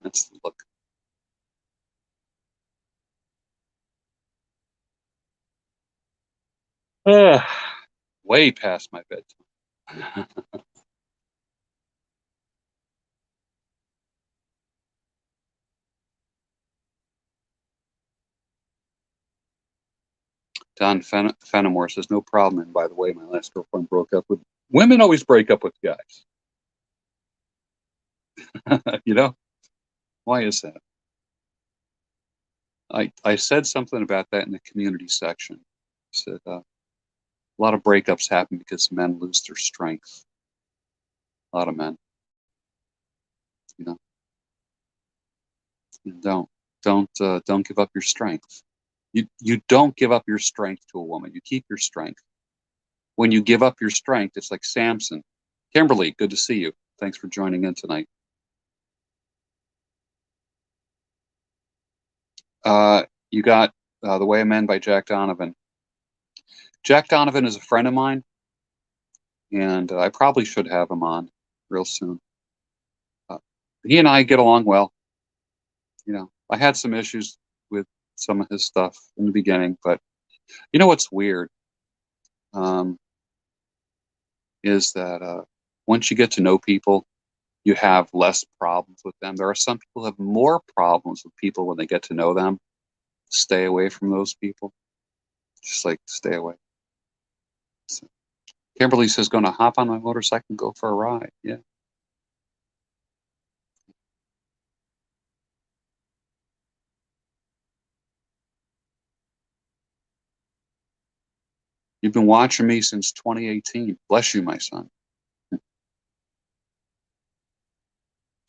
that's the look. Way past my bedtime. Don Fenimore says, no problem. And by the way, my last girlfriend broke up with women, always break up with guys. Why is that? I said something about that in the community section. I said a lot of breakups happen because men lose their strength. A lot of men, you know, don't give up your strength. You don't give up your strength to a woman. You keep your strength. When you give up your strength, it's like Samson. Kimberly, good to see you. Thanks for joining in tonight. You got The Way of Men by Jack Donovan. Jack Donovan is a friend of mine, and I probably should have him on real soon. He and I get along well. You know, I had some issues with some of his stuff in the beginning, but you know what's weird um, is that once you get to know people, you have less problems with them. There are some people who have more problems with people when they get to know them. Stay away from those people. Just like stay away. So, Kimberly says, going to hop on my motorcycle and go for a ride. Yeah. You've been watching me since 2018. Bless you, my son.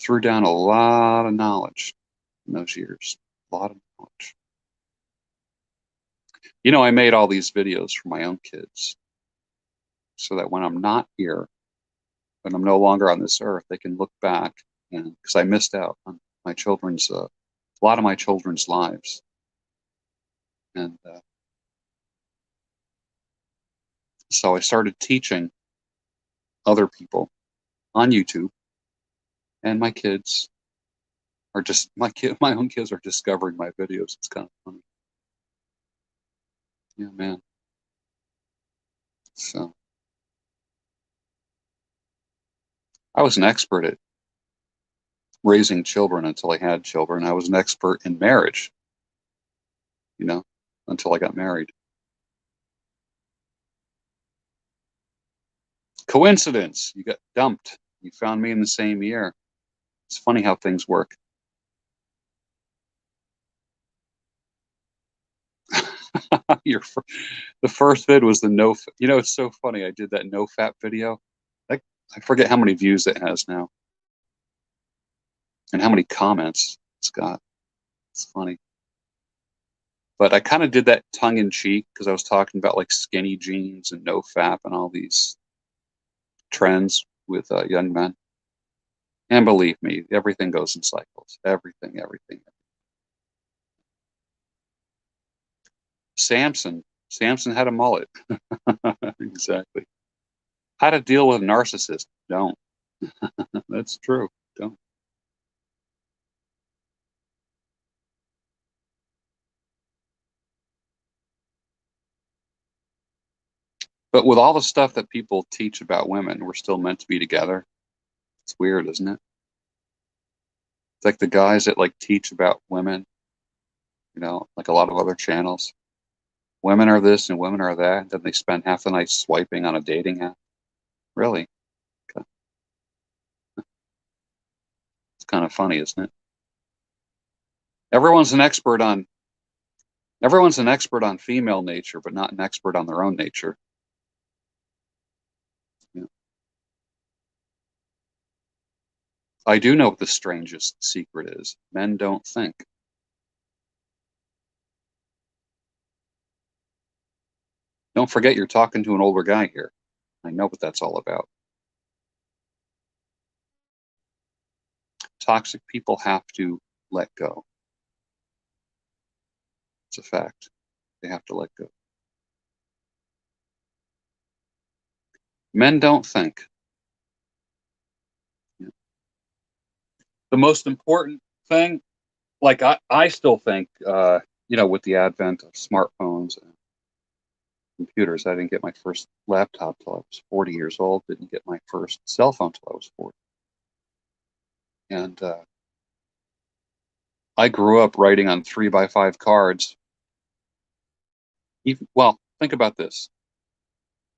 Threw down a lot of knowledge in those years. A lot of knowledge. You know, I made all these videos for my own kids so that when I'm not here, when I'm no longer on this earth, they can look back, and because I missed out on my children's, a lot of my children's lives. And so I started teaching other people on YouTube, and my kids are just my own kids are discovering my videos. It's kind of funny. Yeah, man. So I was an expert at raising children until I had children. I was an expert in marriage, you know, until I got married. Coincidence. You got dumped. You found me in the same year. It's funny how things work. The first vid was the no. You know, it's so funny. I did that no fap video. Like, I forget how many views it has now, and how many comments it's got. It's funny. But I kind of did that tongue in cheek because I was talking about like skinny jeans and no fap and all these trends with young men. And believe me, everything goes in cycles. Everything. Samson had a mullet. Exactly. How to deal with a narcissist? Don't. That's true. Don't. But with all the stuff that people teach about women, we're still meant to be together. It's weird, isn't it? It's like the guys that like teach about women, you know, like a lot of other channels. Women are this and women are that. Then they spend half the night swiping on a dating app. Really? Okay. It's kind of funny, isn't it? Everyone's an expert on everyone's an expert on female nature, but not an expert on their own nature. Yeah. I do know what the strangest secret is. Men don't think. Don't forget you're talking to an older guy here. I know what that's all about. Toxic people have to let go. It's a fact. They have to let go. Men don't think. Yeah. The most important thing, like I still think, you know, with the advent of smartphones and computers, I didn't get my first laptop till I was 40 years old. Didn't get my first cell phone till I was 40. And I grew up writing on 3x5 cards. Even, well, think about this.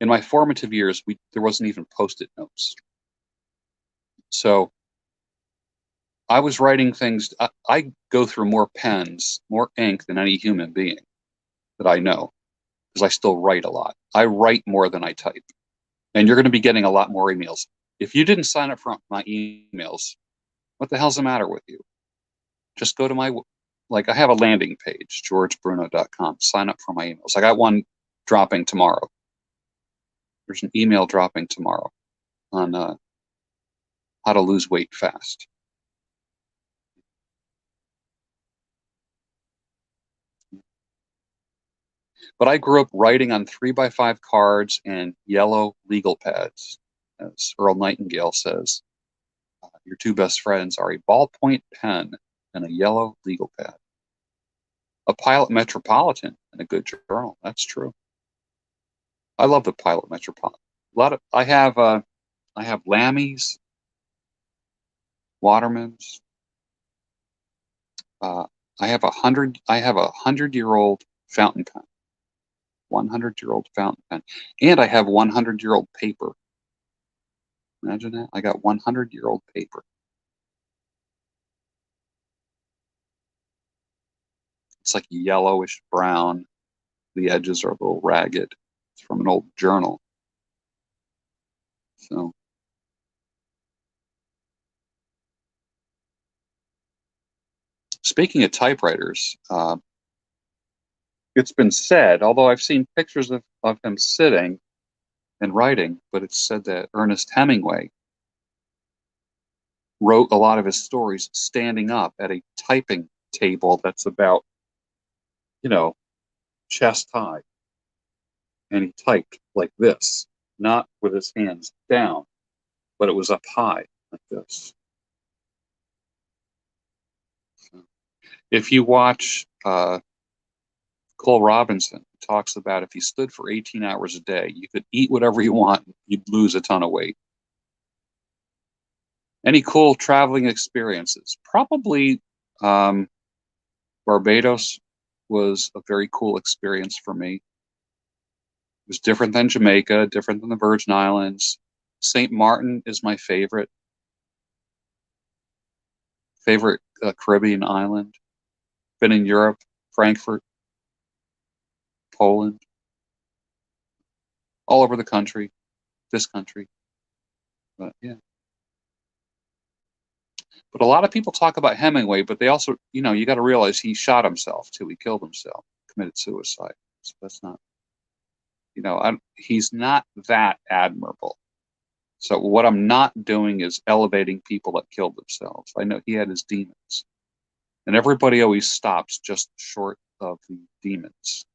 In my formative years, there wasn't even Post-it notes. So I was writing things. I go through more pens, more ink than any human being that I know because I still write a lot. I write more than I type. And you're going to be getting a lot more emails. If you didn't sign up for my emails, what the hell's the matter with you? Just go to my, like, I have a landing page, georgebruno.com. Sign up for my emails. I got one dropping tomorrow. There's an email dropping tomorrow on how to lose weight fast. But I grew up writing on 3x5 cards and yellow legal pads. As Earl Nightingale says, your two best friends are a ballpoint pen and a yellow legal pad. A Pilot Metropolitan and a good journal. That's true. I love the Pilot Metropolitan. I have Lambys, Watermans. I have a 100-year-old fountain pen. 100-year-old fountain pen. And I have 100-year-old paper. Imagine that. I got 100-year-old paper. It's like yellowish brown. The edges are a little ragged. It's from an old journal. So, speaking of typewriters, it's been said, although I've seen pictures of him sitting and writing, but it's said that Ernest Hemingway wrote a lot of his stories standing up at a typing table that's about, chest high. And he typed like this, not with his hands down, but it was up high like this. So, if you watch Cole Robinson, who talks about if you stood for 18 hours a day, you could eat whatever you want, you'd lose a ton of weight. Any cool traveling experiences? Probably Barbados was a very cool experience for me. It was different than Jamaica, different than the Virgin Islands. St. Martin is my favorite Caribbean island. Been in Europe, Frankfurt, Poland, all over the country, this country. But yeah. But a lot of people talk about Hemingway, but they also, you got to realize he shot himself too. He killed himself, committed suicide. So that's not, he's not that admirable. So what I'm not doing is elevating people that killed themselves. I know he had his demons. And everybody always stops just short of the demons.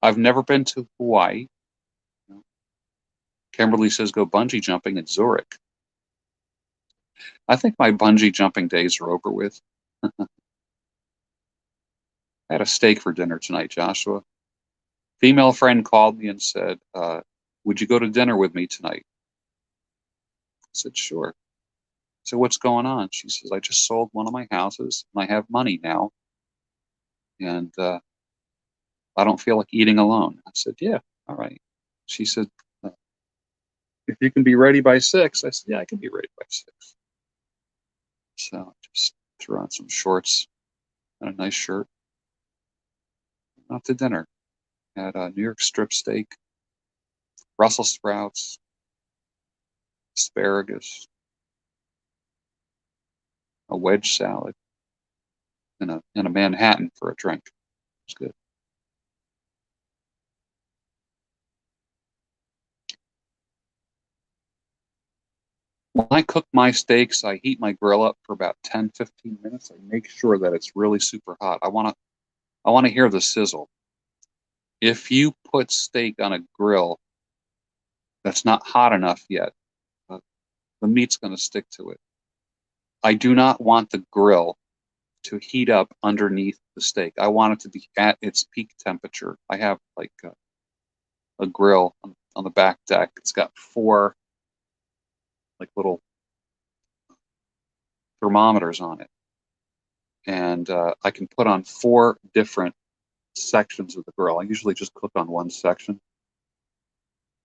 I've never been to Hawaii. Kimberly says go bungee jumping in Zurich. I think my bungee jumping days are over with. I had a steak for dinner tonight, Joshua. Female friend called me and said, would you go to dinner with me tonight? I said, sure. So what's going on? She says, I just sold one of my houses and I have money now. And I don't feel like eating alone. I said, yeah, all right. She said, if you can be ready by 6. I said, yeah, I can be ready by 6. So I just threw on some shorts and a nice shirt. Out to dinner. Had a New York strip steak, Brussels sprouts, asparagus, a wedge salad, and a Manhattan for a drink. It's good. When I cook my steaks, I heat my grill up for about 10, 15 minutes. I make sure that it's really super hot. I want to hear the sizzle. If you put steak on a grill that's not hot enough yet, the meat's going to stick to it. I do not want the grill to heat up underneath the steak. I want it to be at its peak temperature. I have like a grill on the back deck. It's got 4 like little thermometers on it. And I can put on 4 different sections of the grill. I usually just cook on one section.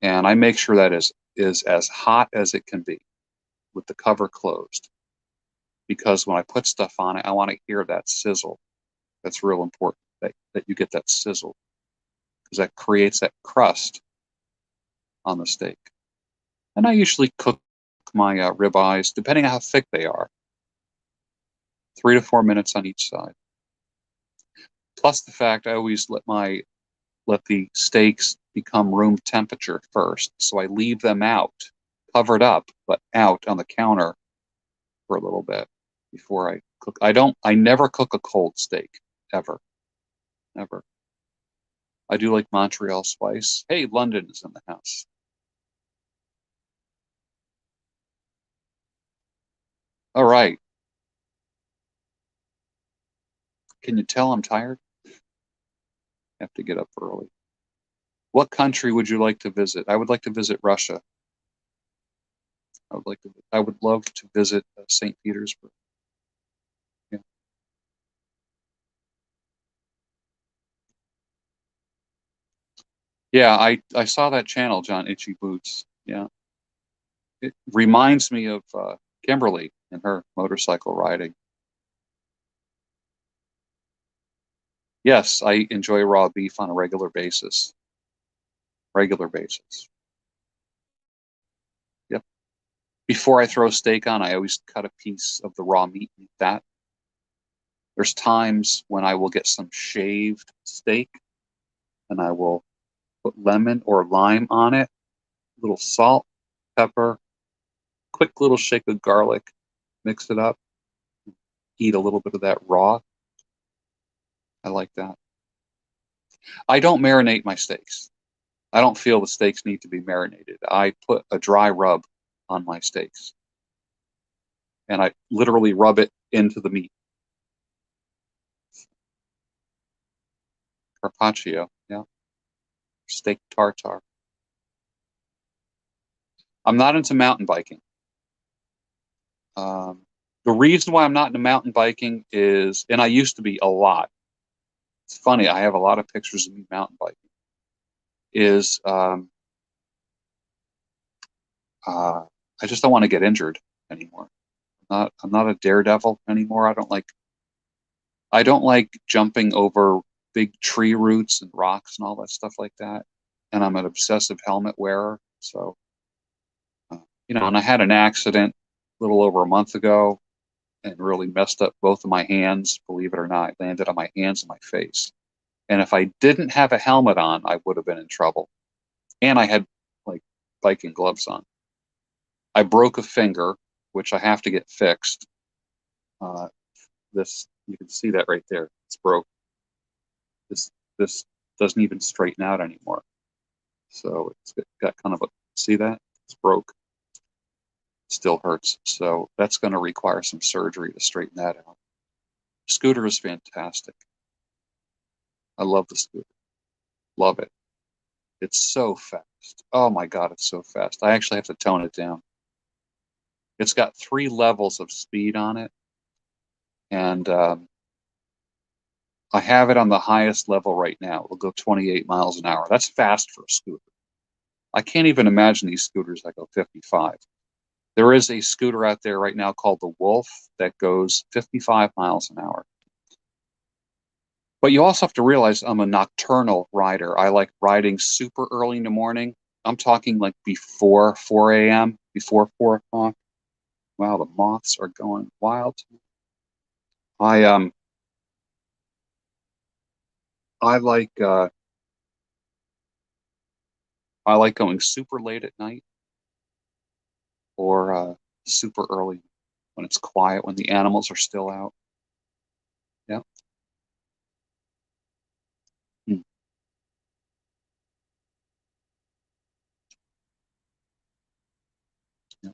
And I make sure that is as hot as it can be. with the cover closed, because when I put stuff on it, I want to hear that sizzle. That's real important that you get that sizzle, because that creates that crust on the steak. And I usually cook my ribeyes, depending on how thick they are, 3 to 4 minutes on each side. Plus the fact I always let the steaks become room temperature first. So I leave them out, covered up, but out on the counter for a little bit before I cook. I never cook a cold steak, ever. Never. I do like Montreal spice. Hey, London is in the house. All right. Can you tell I'm tired? I have to get up early. What country would you like to visit? I would like to visit Russia. I would love to visit St. Petersburg. Yeah. Yeah, I saw that channel, John Itchy Boots. Yeah. It reminds me of Kimberly and her motorcycle riding. Yes, I enjoy raw beef on a regular basis. Regular basis. Yep. Before I throw steak on, I always cut a piece of the raw meat and eat that. There's times when I will get some shaved steak and I will put lemon or lime on it, a little salt, pepper, quick little shake of garlic, mix it up, eat a little bit of that raw. I like that. I don't marinate my steaks. I don't feel the steaks need to be marinated. I put a dry rub on my steaks and I literally rub it into the meat. Carpaccio, yeah. Steak tartare. I'm not into mountain biking. The reason why I'm not into mountain biking is, and I used to be a lot. It's funny, I have a lot of pictures of me mountain biking. Is I just don't want to get injured anymore. I'm not a daredevil anymore. I don't like jumping over big tree roots and rocks and all that stuff like that. And I'm an obsessive helmet wearer. So, and I had an accident a little over a month ago and really messed up both of my hands. Believe it or not, I landed on my hands and my face. And if I didn't have a helmet on, I would have been in trouble. And I had like biking gloves on. I broke a finger, which I have to get fixed. This, you can see that right there. It's broke. This doesn't even straighten out anymore. So it's got kind of see that? It's broke. It still hurts. So that's going to require some surgery to straighten that out. Scooter is fantastic. I love the scooter. Love it. It's so fast. Oh my God, it's so fast. I actually have to tone it down. It's got 3 levels of speed on it. And I have it on the highest level right now. It'll go 28 miles an hour. That's fast for a scooter. I can't even imagine these scooters that go 55. There is a scooter out there right now called the Wolf that goes 55 miles an hour. But you also have to realize I'm a nocturnal rider. I like riding super early in the morning. I'm talking like before 4 a.m., before 4 o'clock. Wow, the moths are going wild. I I like I like going super late at night or super early when it's quiet, when the animals are still out. Yeah. Mm, yeah.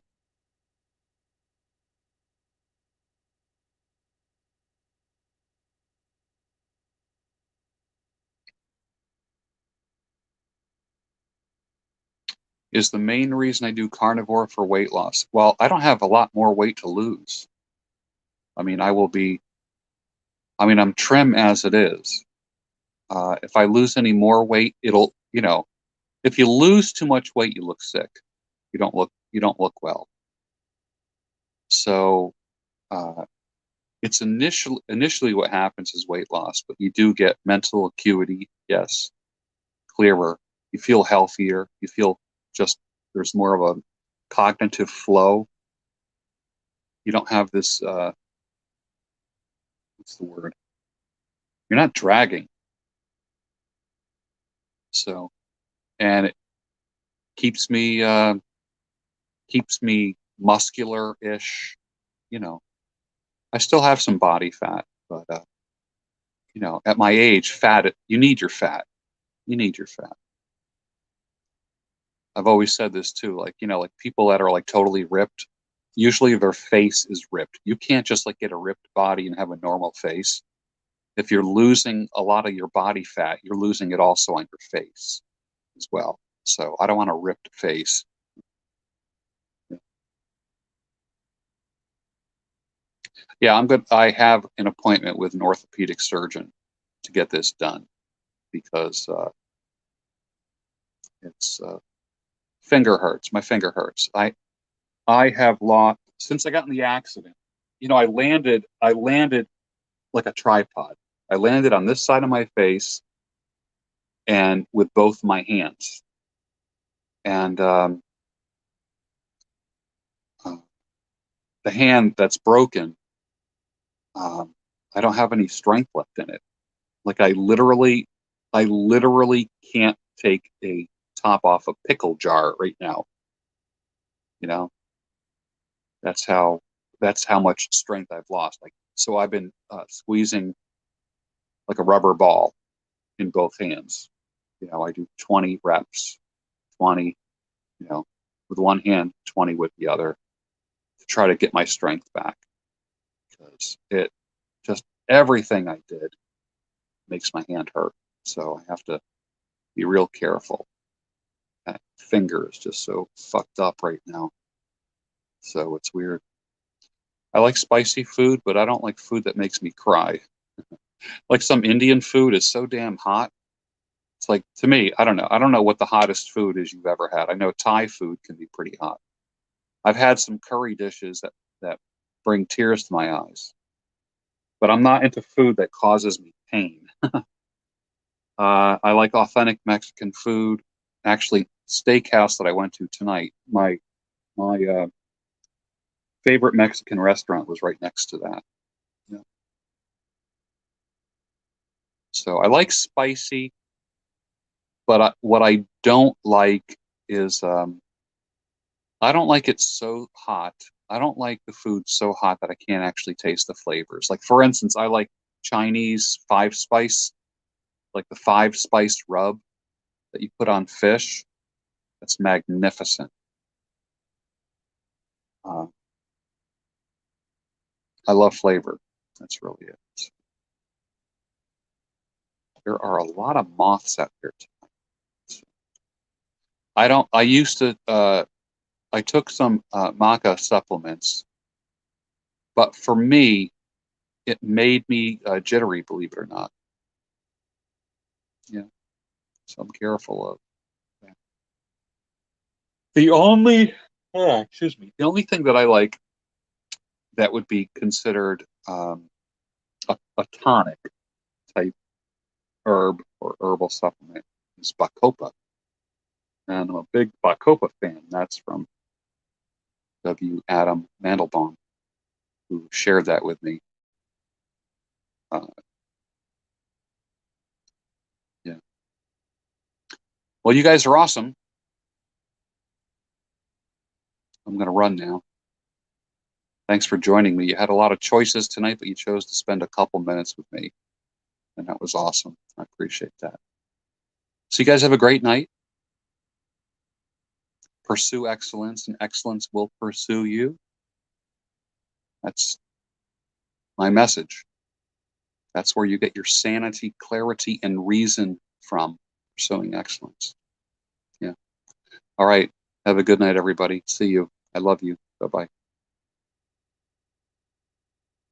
Is the main reason I do carnivore for weight loss. Well, I don't have a lot more weight to lose. I mean, I'm trim as it is. If I lose any more weight, if you lose too much weight, you look sick. You don't look well. So it's initially what happens is weight loss, but you do get mental acuity, yes, clearer. You feel healthier. You feel just there's more of a cognitive flow. You don't have this what's the word? You're not dragging. So, and it keeps me muscular-ish. You know, I still have some body fat, but at my age, you need your fat. You need your fat. I've always said this too, like people that are like totally ripped, usually their face is ripped. You can't just like get a ripped body and have a normal face. If you're losing a lot of your body fat, you're losing it also on your face as well. So I don't want a ripped face. Yeah, I'm good. I have an appointment with an orthopedic surgeon to get this done because it's finger hurts. My finger hurts. I have lost since I got in the accident. I landed like a tripod. I landed on this side of my face and with both my hands. And uh, the hand that's broken, um, I don't have any strength left in it. Like I literally can't take a top off a pickle jar right now. You know, that's how that's how much strength I've lost. Like so, I've been squeezing like a rubber ball in both hands. I do 20 reps, 20, with one hand, 20 with the other to try to get my strength back because it just everything I did makes my hand hurt. So I have to be real careful. That finger is just so fucked up right now. So it's weird. I like spicy food, but I don't like food that makes me cry. Like some Indian food is so damn hot. It's like to me, I don't know. I don't know what the hottest food is you've ever had. I know Thai food can be pretty hot. I've had some curry dishes that bring tears to my eyes, but I'm not into food that causes me pain. I like authentic Mexican food. Actually, steakhouse that I went to tonight, my favorite Mexican restaurant was right next to that. Yeah. So I like spicy, but what I don't like is I don't like it so hot. I don't like the food so hot that I can't actually taste the flavors. Like for instance, I like Chinese five spice, like the five spice rub that you put on fish. That's magnificent. Uh, I love flavor. That's really it. There are a lot of moths out here tonight. I don't. I used to. I took some maca supplements, but for me, it made me jittery. Believe it or not. Yeah. So I'm careful of that. The only, excuse me, the only thing that I like that would be considered a tonic type herb or herbal supplement is bacopa. And I'm a big bacopa fan. That's from W. Adam Mandelbaum, who shared that with me. Uh, yeah. Well, you guys are awesome. I'm going to run now. Thanks for joining me. You had a lot of choices tonight, but you chose to spend a couple minutes with me. And that was awesome. I appreciate that. So you guys have a great night. Pursue excellence, and excellence will pursue you. That's my message. That's where you get your sanity, clarity, and reason from pursuing excellence. Yeah. All right. Have a good night, everybody. See you. I love you. Bye bye.